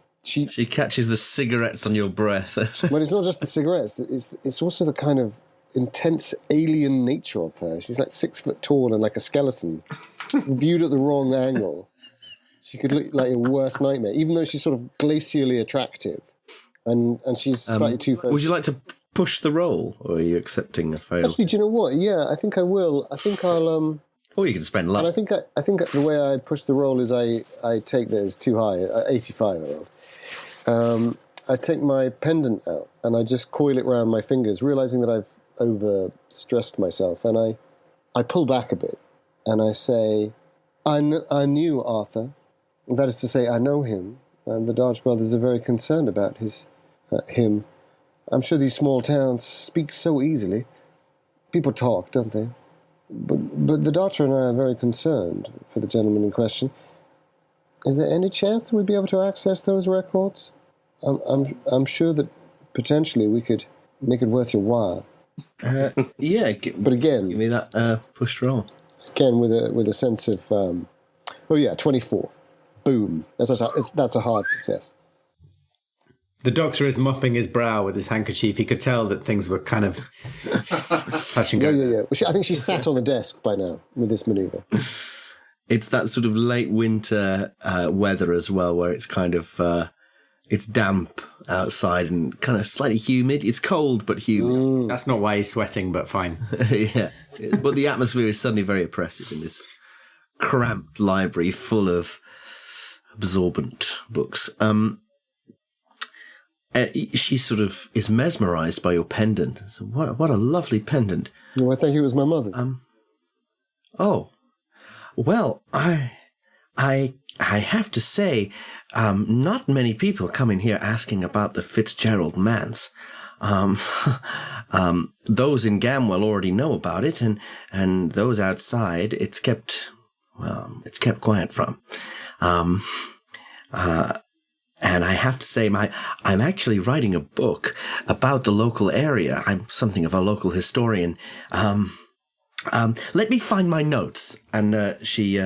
catches the cigarettes on your breath. But it's not just the cigarettes. It's also the kind of intense alien nature of her. She's like 6 foot tall and like a skeleton. Viewed at the wrong angle, she could look like your worst nightmare, even though she's sort of glacially attractive. And she's slightly too far. Would you like to push the roll, or are you accepting a fail? Actually, do you know what? Yeah, I think I will. I think I'll... Or you can spend luck. And I think the way I push the roll is I take that it's too high, 85 I rolled. I take my pendant out and I just coil it around my fingers, realizing that I've overstressed myself. And I pull back a bit and I say, I knew Arthur. That is to say, I know him. And the Dodge brothers are very concerned about him. I'm sure these small towns speak so easily. People talk, don't they? But the doctor and I are very concerned for the gentleman in question. Is there any chance that we'd be able to access those records? I'm sure that potentially we could make it worth your while. Yeah, but again, give me that push roll. Again, with a sense of 24. Boom. That's a hard success. The doctor is mopping his brow with his handkerchief. He could tell that things were kind of touch and go. Yeah. Well, I think she's sat on the desk by now with this manoeuvre. It's that sort of late winter weather as well, where it's kind of it's damp outside and kind of slightly humid. It's cold but humid. That's not why he's sweating, but fine. Yeah, but the atmosphere is suddenly very oppressive in this cramped library full of absorbent books. She sort of is mesmerised by your pendant. So what a lovely pendant. Well, I think it was my mother's. Oh, well, I have to say, not many people come in here asking about the Fitzgerald Manse. Those in Gamwell already know about it, and those outside, it's kept quiet from. And I have to say, I'm actually writing a book about the local area. I'm something of a local historian. Let me find my notes. And she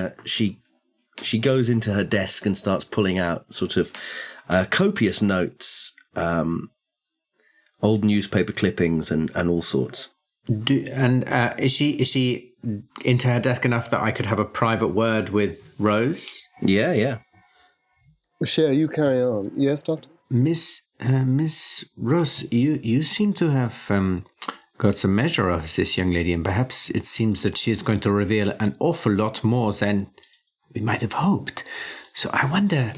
goes into her desk and starts pulling out sort of copious notes, old newspaper clippings and all sorts. Is she into her desk enough that I could have a private word with Rose? Yeah. Cher, you carry on. Yes, Doctor? Miss Rose, you seem to have got some measure of this young lady, and perhaps it seems that she is going to reveal an awful lot more than we might have hoped. So I wonder,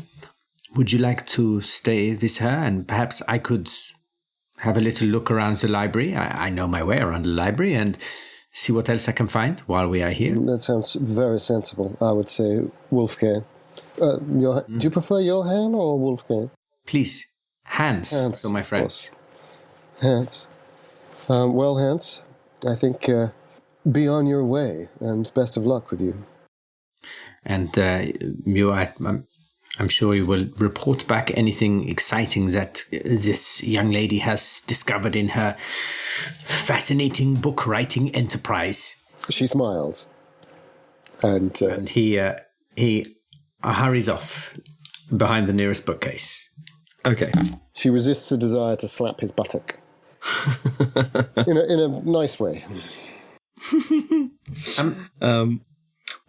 would you like to stay with her, and perhaps I could have a little look around the library? I know my way around the library, and see what else I can find while we are here. That sounds very sensible. I would say Wolfgang. Do you prefer Johann or Wolfgang? Please, Hans, for my friend. Hans. Well, Hans, I think be on your way, and best of luck with you. And Mew, I'm sure you will report back anything exciting that this young lady has discovered in her fascinating book writing enterprise. She smiles, and he hurries off behind the nearest bookcase. Okay. She resists a desire to slap his buttock in a nice way.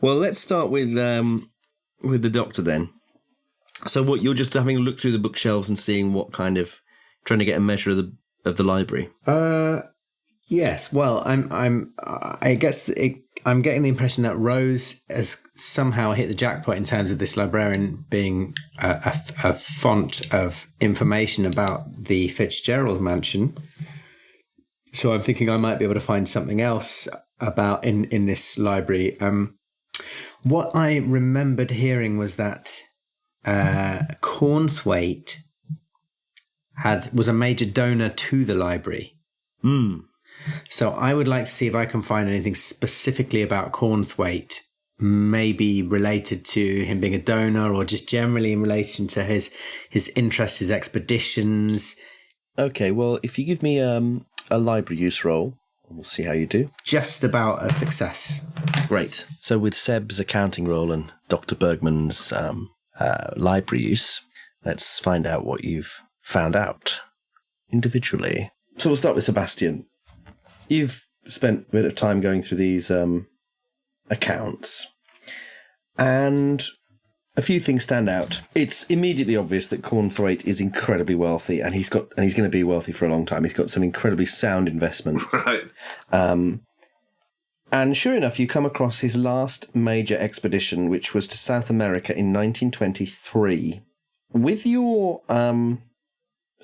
Well, let's start with the Doctor then. So, what, you're just having a look through the bookshelves and seeing what kind of, trying to get a measure of the library. Yes. Well, I guess I'm getting the impression that Rose has somehow hit the jackpot in terms of this librarian being a font of information about the Fitzgerald mansion. So I'm thinking I might be able to find something else about in this library. What I remembered hearing was that Cornthwaite was a major donor to the library. So I would like to see if I can find anything specifically about Cornthwaite, maybe related to him being a donor or just generally in relation to his interests, his expeditions. Okay, well, if you give me a library use roll, we'll see how you do. Just about a success. Great. So with Seb's accounting roll and Dr. Bergman's library use, let's find out what you've found out individually. So we'll start with Sebastian. You've spent a bit of time going through these accounts, and a few things stand out. It's immediately obvious that Cornthwaite is incredibly wealthy, and he's going to be wealthy for a long time. He's got some incredibly sound investments. Right. And sure enough, you come across his last major expedition, which was to South America in 1923. With your... the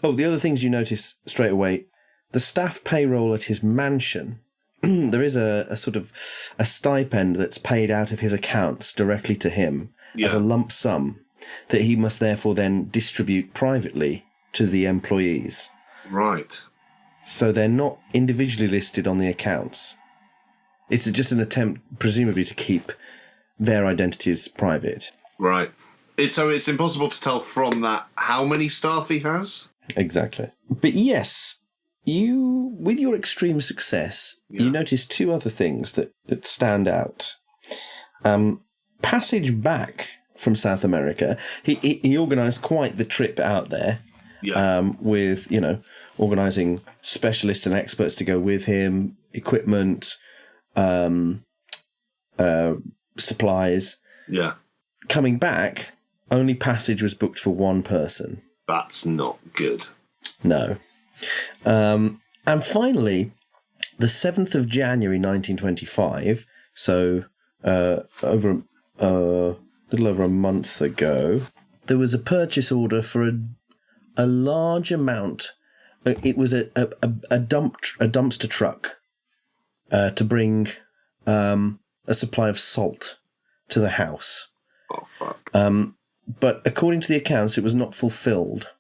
other things you notice straight away, the staff payroll at his mansion, there is a sort of a stipend that's paid out of his accounts directly to him as a lump sum that he must therefore then distribute privately to the employees. Right. So they're not individually listed on the accounts. It's just an attempt, presumably, to keep their identities private. Right. So it's impossible to tell from that how many staff he has? Exactly. But yes, you, with your extreme success, you notice two other things that stand out. Passage back from South America, he organised quite the trip out there, with, organising specialists and experts to go with him, equipment, supplies. Yeah. Coming back, only passage was booked for one person. That's not good. No. And finally, the 7th of January 1925, so over a little over a month ago, there was a purchase order for a large amount. It was a dumpster truck to bring a supply of salt to the house. Oh, fuck. But according to the accounts, it was not fulfilled,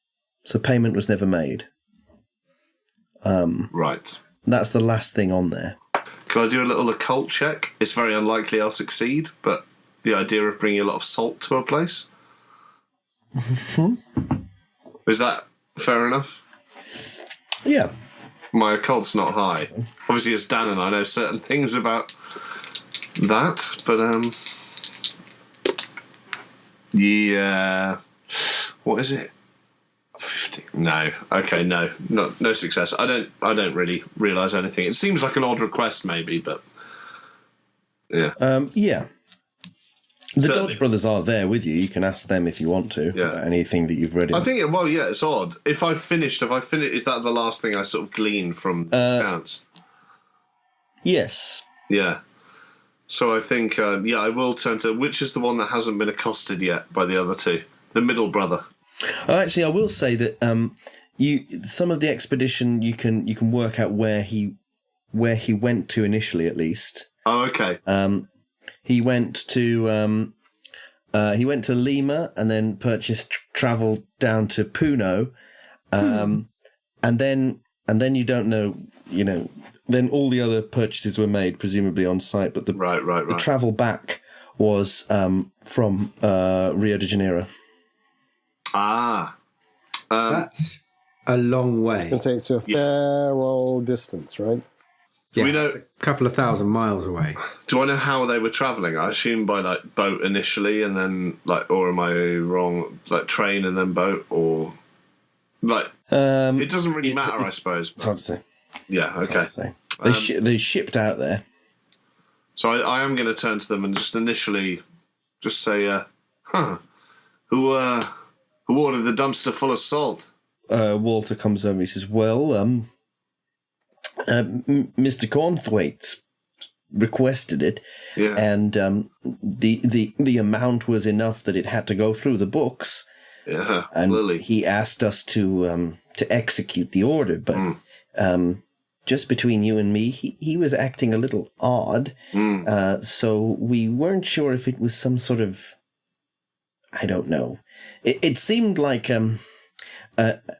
so payment was never made. Right. That's the last thing on there. Can I do a little occult check? It's very unlikely I'll succeed, but the idea of bringing a lot of salt to a place. Is that fair enough? Yeah. My occult's not high. Obviously, as Dan and I know certain things about that, but yeah. What is it? 50? No. Okay, no success. I don't really realise anything. It seems like an odd request, maybe, but yeah. Yeah. The Certainly. Dodge brothers are there with you. You can ask them if you want to. Yeah. About anything that you've read. I think, well, yeah, it's odd. If I've finished, is that the last thing I sort of glean from accounts? Yes. Yeah. So I think, I will turn to, which is the one that hasn't been accosted yet by the other two? The middle brother. Actually, I will say that some of the expedition you can work out where he went to initially, at least. Oh, okay. He went to Lima and then purchased travel down to Puno, and then you don't know, then all the other purchases were made presumably on site, but the right. travel back was from Rio de Janeiro. Ah, That's a long way. I was going to say it's a fair old distance, right? Yeah, we know- it's a couple of thousand miles away. do I know how they were travelling? I assume by like boat initially, and then or am I wrong? Like train and then boat, or like it doesn't really matter, I suppose. It's hard to say. Yeah, okay. It's hard to say. They shipped out there. So I am going to turn to them and just initially just say, who ordered the dumpster full of salt? Walter comes over. He says, "Well, Mr. Cornthwaite requested it, Yeah. and the amount was enough that it had to go through the books, Yeah, and clearly. he asked us to execute the order. But just between you and me, he was acting a little odd, so we weren't sure if it was some sort of, I don't know. It seemed like an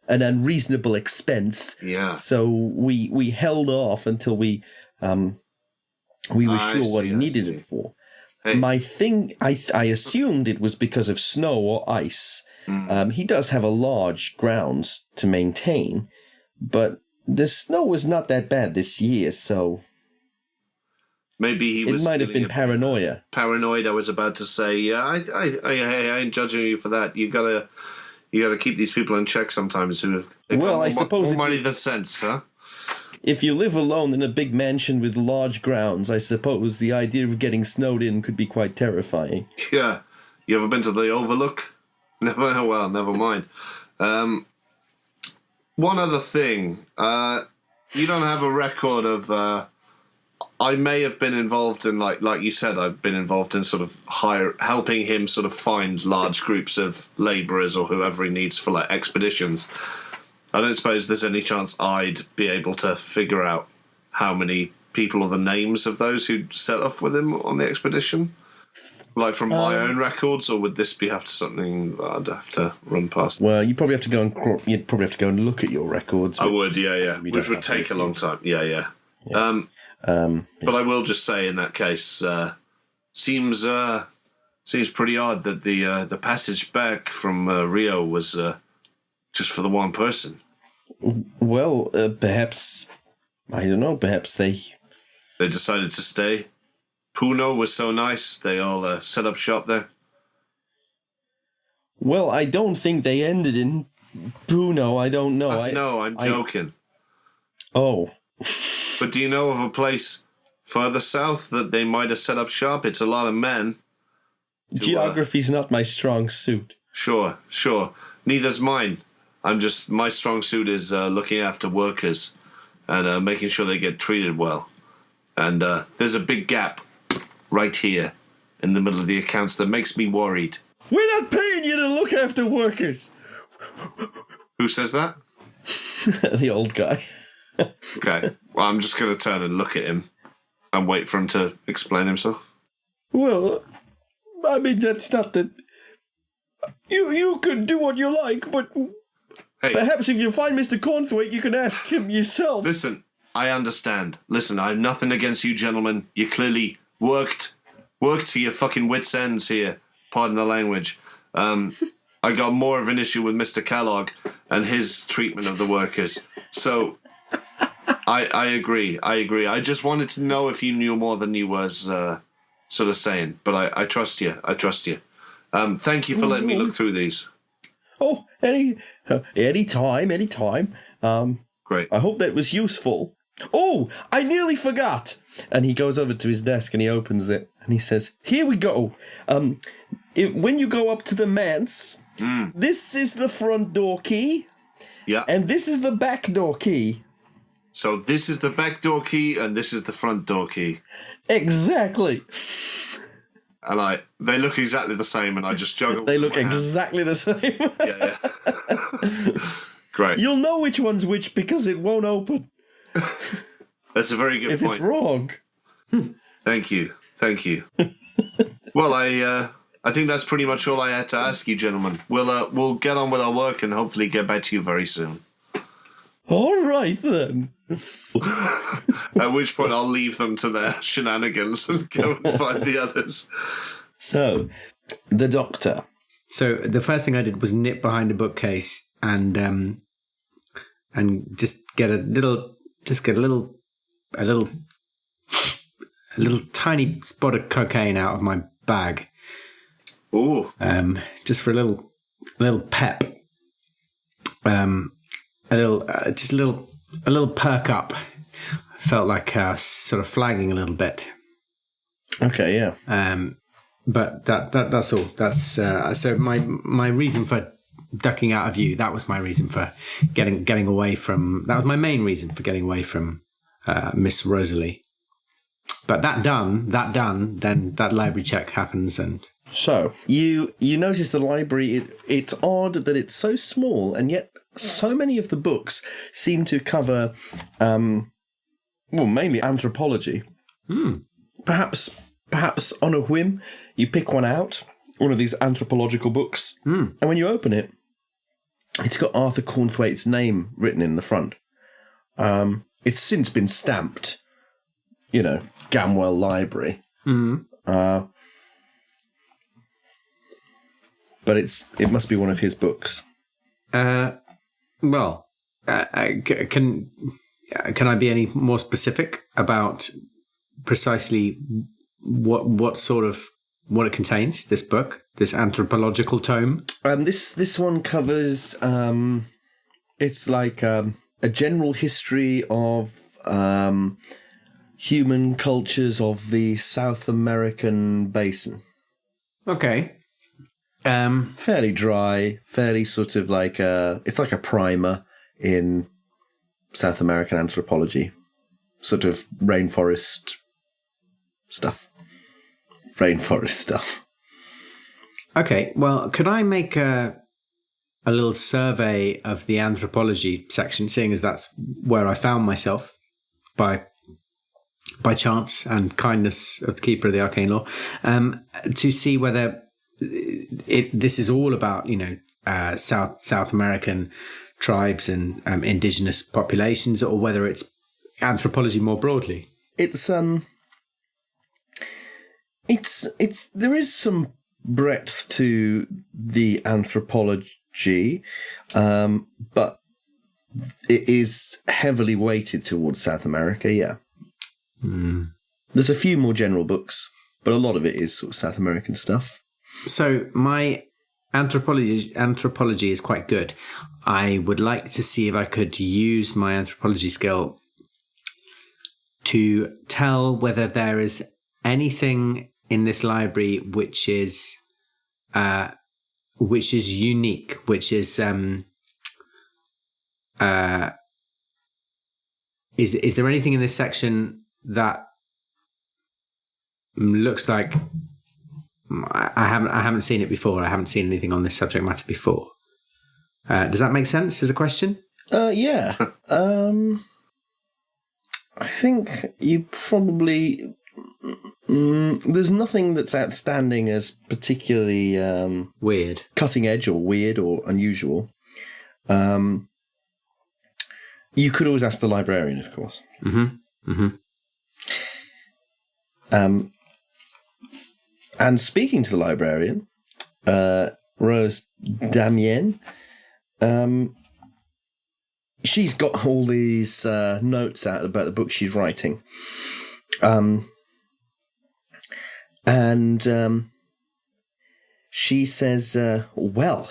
unreasonable expense. Yeah. So we held off until we were sure what he needed it for. Hey. My thing, I assumed it was because of snow or ice. He does have a large grounds to maintain, but the snow was not that bad this year, so Maybe he was. it might have feeling been paranoia. Paranoid. I was about to say. Yeah, I ain't judging you for that. You gotta keep these people in check sometimes. Who have Well, I suppose more if money you- than sense, huh? If you live alone in a big mansion with large grounds, I suppose the idea of getting snowed in could be quite terrifying. Yeah. You ever been to the Overlook? Never. Well, never mind. One other thing. You don't have a record of. I may have been involved in, like you said, I've been involved in sort of helping him sort of find large groups of labourers or whoever he needs for like expeditions. I don't suppose there's any chance I'd be able to figure out how many people or the names of those who set off with him on the expedition, like from my own records, or would this be something that I'd have to run past? Well, you'd probably have to go and look at your records. I would, yeah, We which don't would have take a to. long time. Yeah. But I will just say in that case, seems pretty odd that the passage back from Rio was just for the one person. Well, perhaps, I don't know, perhaps they decided to stay. Puno was so nice, they all set up shop there. Well, I don't think they ended in Puno. I don't know. No, I'm joking. Oh. But do you know of a place further south that they might have set up shop? It's a lot of men. Geography's not my strong suit. Sure. Neither's mine. My strong suit is looking after workers and making sure they get treated well. And there's a big gap right here in the middle of the accounts that makes me worried. We're not paying you to look after workers. Who says that? The old guy. Okay. Well, I'm just going to turn and look at him and wait for him to explain himself. Well, I mean, that's not that. You can do what you like, but Hey, perhaps if you find Mr. Cornthwaite, you can ask him yourself. listen. I understand. Listen, I have nothing against you gentlemen. You clearly worked to your fucking wits' ends here. Pardon the language. I got more of an issue with Mr. Kellogg and his treatment of the workers. So I agree. I just wanted to know if you knew more than you was sort of saying. But I trust you. Thank you for letting me look through these. Oh, anytime. Great. I hope that was useful. Oh, I nearly forgot. And he goes over to his desk and he opens it and he says, "Here we go. When you go up to the manse, this is the front door key. Yeah. And this is the back door key." So this is the back door key and this is the front door key. Exactly. And they look exactly the same, and I just juggle. They look exactly the same. Yeah. Great. You'll know which one's which because it won't open. That's a very good point. If it's wrong. Thank you. Well, I think that's pretty much all I had to ask you, gentlemen. We'll get on with our work and hopefully get back to you very soon. All right, then. At which point I'll leave them to their shenanigans and go and find the others. So, the doctor. So the first thing I did was nip behind a bookcase and just get a little tiny spot of cocaine out of my bag. Ooh. Just for a little pep. A little perk up. Felt like sort of flagging a little bit. Okay, yeah. But that's all. That's so my reason for ducking out of you. That was my reason for getting away from. That was my main reason for getting away from Miss Rosalie. But that done, then that library check happens, and so you notice the library. It's odd that it's so small, and yet so many of the books seem to cover, mainly anthropology. Perhaps on a whim, you pick one of these anthropological books, and when you open it, it's got Arthur Cornthwaite's name written in the front. It's since been stamped, Gamwell Library. But it must be one of his books. Well, can I be any more specific about precisely what it contains? This book, this anthropological tome. This one covers. It's like a general history of human cultures of the South American basin. Okay. Fairly dry, fairly sort of like it's like a primer in South American anthropology, sort of rainforest stuff. Okay, well, could I make a little survey of the anthropology section, seeing as that's where I found myself by chance and kindness of the Keeper of the Arcane Law, to see whether this is all about, South American tribes and indigenous populations, or whether it's anthropology more broadly. It's there is some breadth to the anthropology, but it is heavily weighted towards South America. Yeah, There's a few more general books, but a lot of it is sort of South American stuff. So my anthropology is quite good. I would like to see if I could use my anthropology skill to tell whether there is anything in this library which is unique, which is there anything in this section that looks like I haven't seen it before. I haven't seen anything on this subject matter before. Does that make sense as a question? Yeah. I think you probably... there's nothing that's outstanding as particularly... weird. Cutting edge or weird or unusual. You could always ask the librarian, of course. And speaking to the librarian, Rose Damien, she's got all these notes out about the book she's writing. She says, well,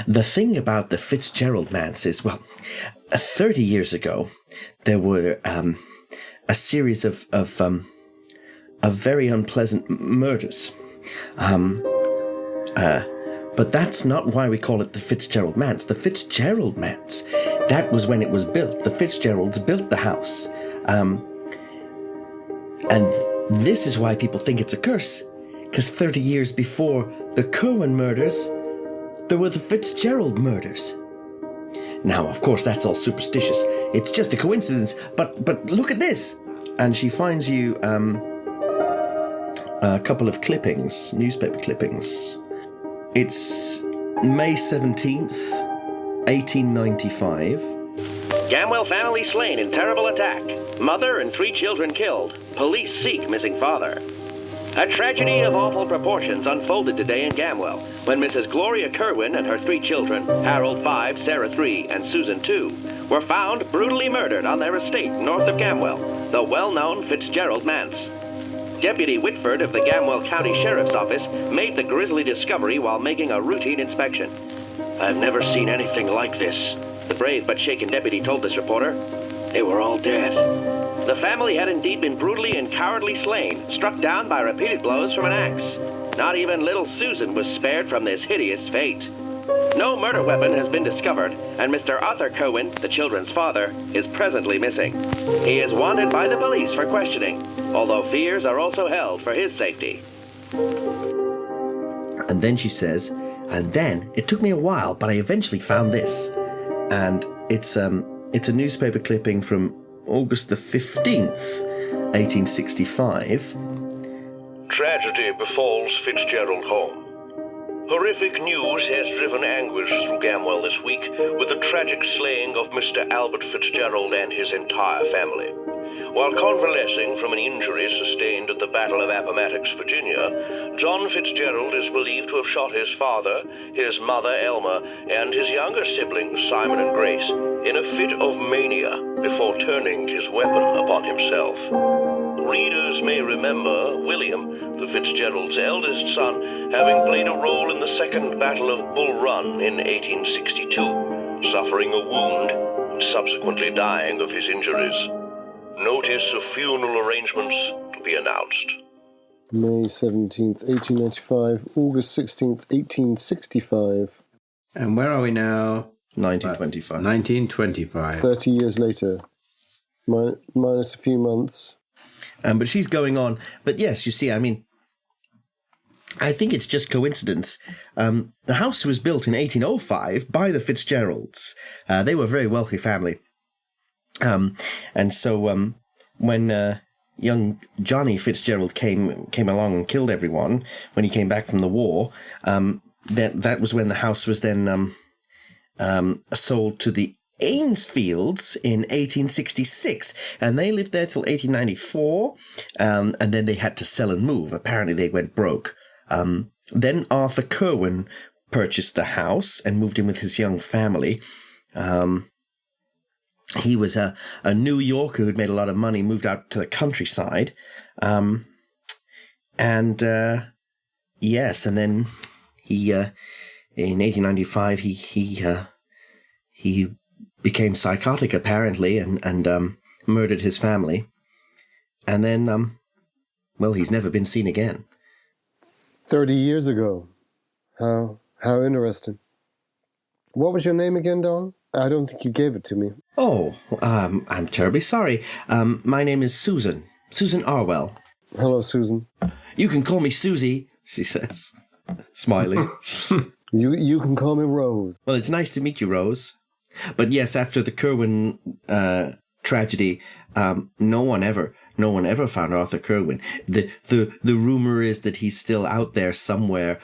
the thing about the Fitzgerald Manse is, 30 years ago, there were a series of very unpleasant murders. But that's not why we call it the Fitzgerald Manse. The Fitzgerald Manse, that was when it was built. The Fitzgeralds built the house. And this is why people think it's a curse. Because 30 years before the Curwen murders, there were the Fitzgerald murders. Now, of course, that's all superstitious. It's just a coincidence, but look at this. And she finds you a couple of clippings, newspaper clippings. It's May 17th, 1895. Gamwell family slain in terrible attack. Mother and 3 children killed. Police seek missing father. A tragedy of awful proportions unfolded today in Gamwell when Mrs. Gloria Curwen and her 3 children, Harold 5, Sarah 3, and Susan 2, were found brutally murdered on their estate north of Gamwell, the well-known Fitzgerald Manse. Deputy Whitford of the Gamwell County Sheriff's Office made the grisly discovery while making a routine inspection. "I've never seen anything like this," the brave but shaken deputy told this reporter. "They were all dead." The family had indeed been brutally and cowardly slain, struck down by repeated blows from an axe. Not even little Susan was spared from this hideous fate. No murder weapon has been discovered, and Mr. Arthur Curwen, the children's father, is presently missing. He is wanted by the police for questioning, although fears are also held for his safety. And then she says, and then it took me a while, but I eventually found this. And it's a newspaper clipping from August the 15th, 1865. Tragedy befalls Fitzgerald home. Horrific news has driven anguish through Gamwell this week with the tragic slaying of Mr. Albert Fitzgerald and his entire family. While convalescing from an injury sustained at the Battle of Appomattox, Virginia, John Fitzgerald is believed to have shot his father, his mother Elma, and his younger siblings Simon and Grace in a fit of mania before turning his weapon upon himself. Readers may remember William, the Fitzgerald's eldest son, having played a role in the Second Battle of Bull Run in 1862, suffering a wound and subsequently dying of his injuries. Notice of funeral arrangements to be announced. May 17th, 1895, August 16th, 1865. And where are we now? 1925. 1925. 30 years later. Minus a few months. But she's going on. But yes, you see, I mean, I think it's just coincidence. The house was built in 1805 by the Fitzgeralds. They were a very wealthy family. And so when young Johnny Fitzgerald came along and killed everyone when he came back from the war, that was when the house was then sold to the Ainsfields in 1866, and they lived there till 1894, and then they had to sell and move. Apparently they went broke. Then Arthur Curwen purchased the house and moved in with his young family. He was a New Yorker who'd made a lot of money, moved out to the countryside. Yes, and then he, in 1895, he became psychotic, apparently, and murdered his family. And then, he's never been seen again. 30 years ago. How interesting. What was your name again, Don? I don't think you gave it to me. Oh, I'm terribly sorry. My name is Susan. Susan Arwell. Hello, Susan. You can call me Susie, she says, smiling. You can call me Rose. Well, it's nice to meet you, Rose. But yes, after the Curwen tragedy, no one ever found Arthur Curwen. The rumor is that he's still out there somewhere,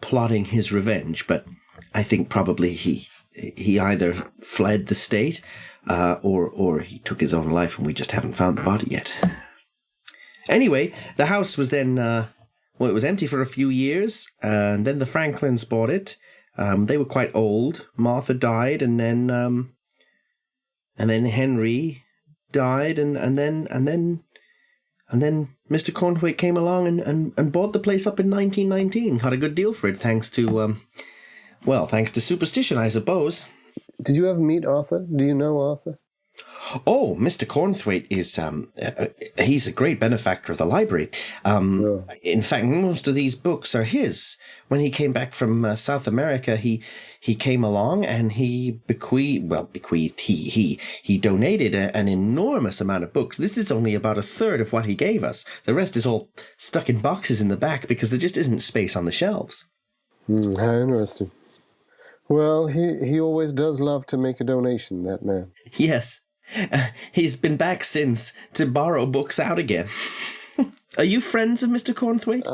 plotting his revenge. But I think probably he either fled the state or he took his own life and we just haven't found the body yet. Anyway, the house was then, it was empty for a few years, and then the Franklins bought it. They were quite old. Martha died, and then Henry died, and then Mr. Cornthwaite came along and bought the place up in 1919. Got a good deal for it, thanks to superstition, I suppose. Did you ever meet Arthur? Do you know Arthur? Oh, Mr. Cornthwaite is, he's a great benefactor of the library. In fact, most of these books are his. When he came back from South America, he came along and he he donated an enormous amount of books. This is only about a third of what he gave us. The rest is all stuck in boxes in the back because there just isn't space on the shelves. How interesting. Well, he always does love to make a donation, that man. Yes. He's been back since to borrow books out again. Are you friends of Mr. Cornthwaite?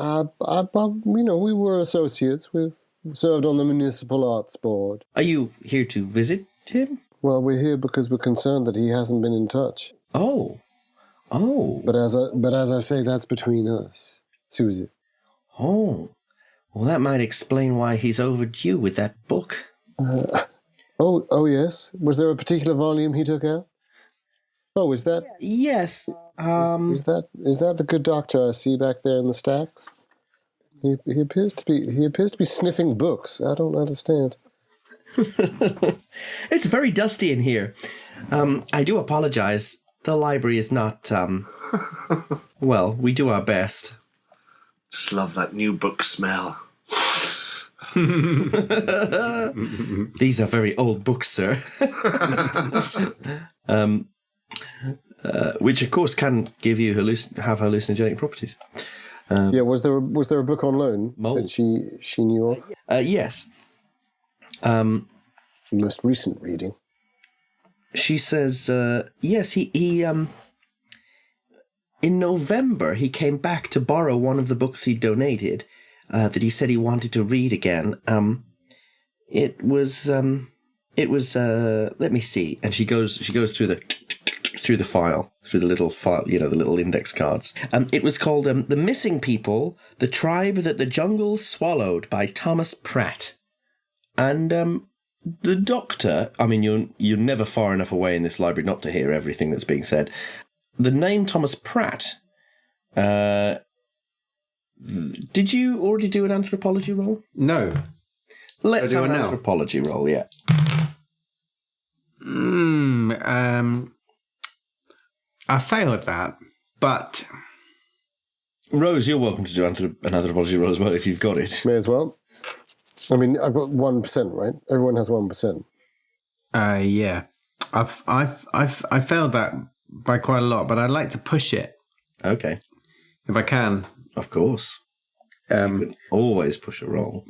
We were associates. We've served on the Municipal Arts Board. Are you here to visit him? Well, we're here because we're concerned that he hasn't been in touch. Oh. But as I say, that's between us, Susie. Oh. Well, that might explain why he's overdue with that book. Oh, yes. Was there a particular volume he took out? Oh, is that? Yes. Is that the good doctor I see back there in the stacks? He appears to be sniffing books. I don't understand. It's very dusty in here. I do apologize. The library is not. Well, we do our best. Just love that new book smell. These are very old books, sir. Which, of course, can give you have hallucinogenic properties. Was there a book on loan that she knew of? Yes. Most recent reading. She says, yes, he in November, he came back to borrow one of the books he donated that he said he wanted to read again. It was, let me see. And she goes through the little file, the little index cards. It was called The Missing People, The Tribe That the Jungle Swallowed by Thomas Pratt. And the doctor, I mean, you're never far enough away in this library not to hear everything that's being said. The name Thomas Pratt, did you already do an anthropology roll? No. Let's have an anthropology roll, yeah. I failed that, but... Rose, you're welcome to do an anthropology roll as well if you've got it. May as well. I mean, I've got 1%, right? Everyone has 1%. Yeah. I failed that by quite a lot, but I'd like to push it. Okay. If I can. Of course. You can always push a roll.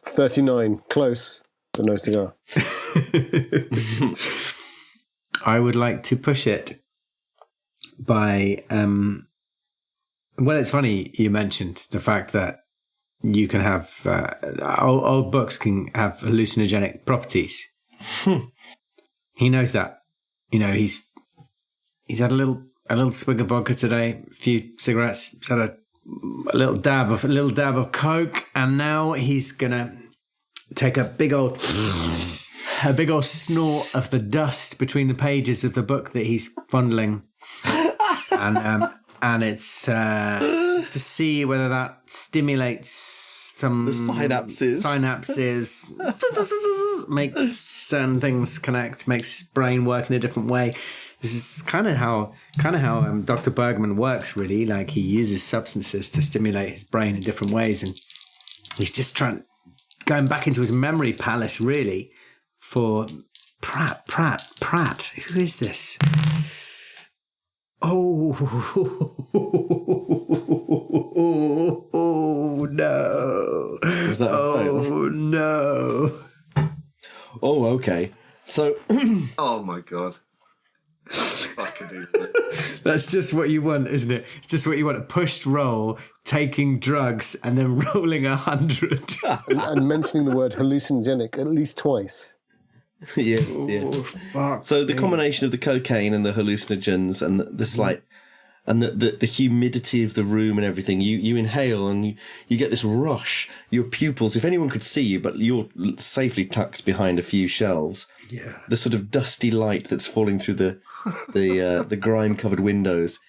39. Close, but no cigar. I would like to push it by... well, it's funny you mentioned the fact that you can have... old books can have hallucinogenic properties. He knows that. He's had a little swig of vodka today, a few cigarettes, he's had a little dab of Coke, and now he's gonna take a big old snort of the dust between the pages of the book that he's fondling, and it's just to see whether that stimulates some the synapses, makes certain things connect, makes his brain work in a different way. This is kind of how Dr. Bergman works, really. Like, he uses substances to stimulate his brain in different ways, and he's just going back into his memory palace, really, for Pratt. Who is this? Oh no! Was that no! Oh, okay. So, oh my god. That's just what you want, isn't it? It's just what you want. A pushed roll, taking drugs, and then rolling 100. and mentioning the word hallucinogenic at least twice. Yes. So the combination of the cocaine and the hallucinogens and the slight and the humidity of the room and everything, you inhale and you get this rush. Your pupils, if anyone could see you, but you're safely tucked behind a few shelves. Yeah. The sort of dusty light that's falling through the grime-covered windows,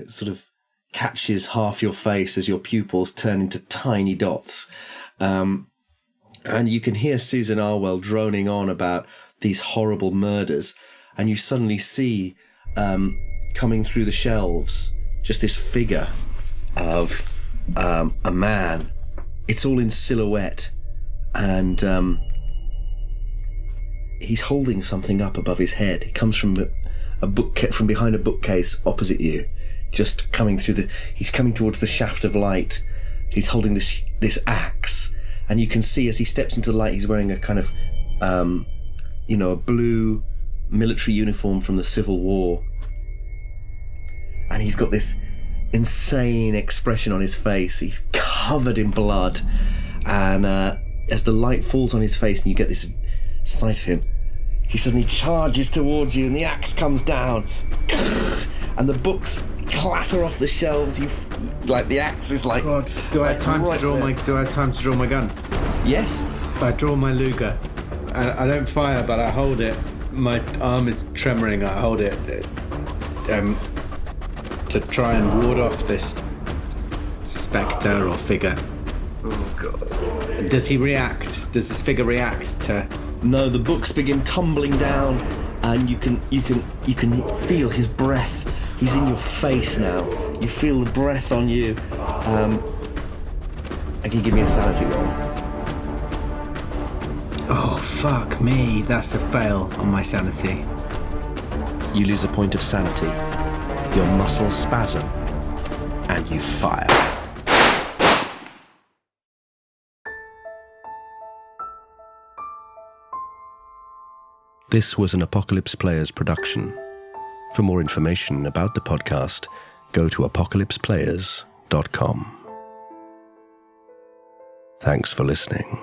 sort of catches half your face as your pupils turn into tiny dots. And you can hear Susan Arwell droning on about these horrible murders, and you suddenly see coming through the shelves just this figure of a man. It's all in silhouette, and he's holding something up above his head. He comes from from behind a bookcase opposite you, just coming through he's coming towards the shaft of light. He's holding this axe, and you can see as he steps into the light, he's wearing a kind of a blue military uniform from the Civil War, and he's got this insane expression on his face. He's covered in blood, and as the light falls on his face and you get this sight of him, he suddenly charges towards you, and the axe comes down, and the books clatter off the shelves. The axe is like. God, do I have time to draw my gun? Yes. I draw my Luger. I don't fire, but I hold it. My arm is tremoring. I hold it to try and ward off this spectre or figure. Oh God. Does he react? Does this figure react to? No, the books begin tumbling down, and you can feel his breath. He's in your face now. You feel the breath on you. Can you give me a sanity roll? Oh, fuck me. That's a fail on my sanity. You lose a point of sanity. Your muscles spasm, and you fire. This was an Apocalypse Players production. For more information about the podcast, go to apocalypseplayers.com. Thanks for listening.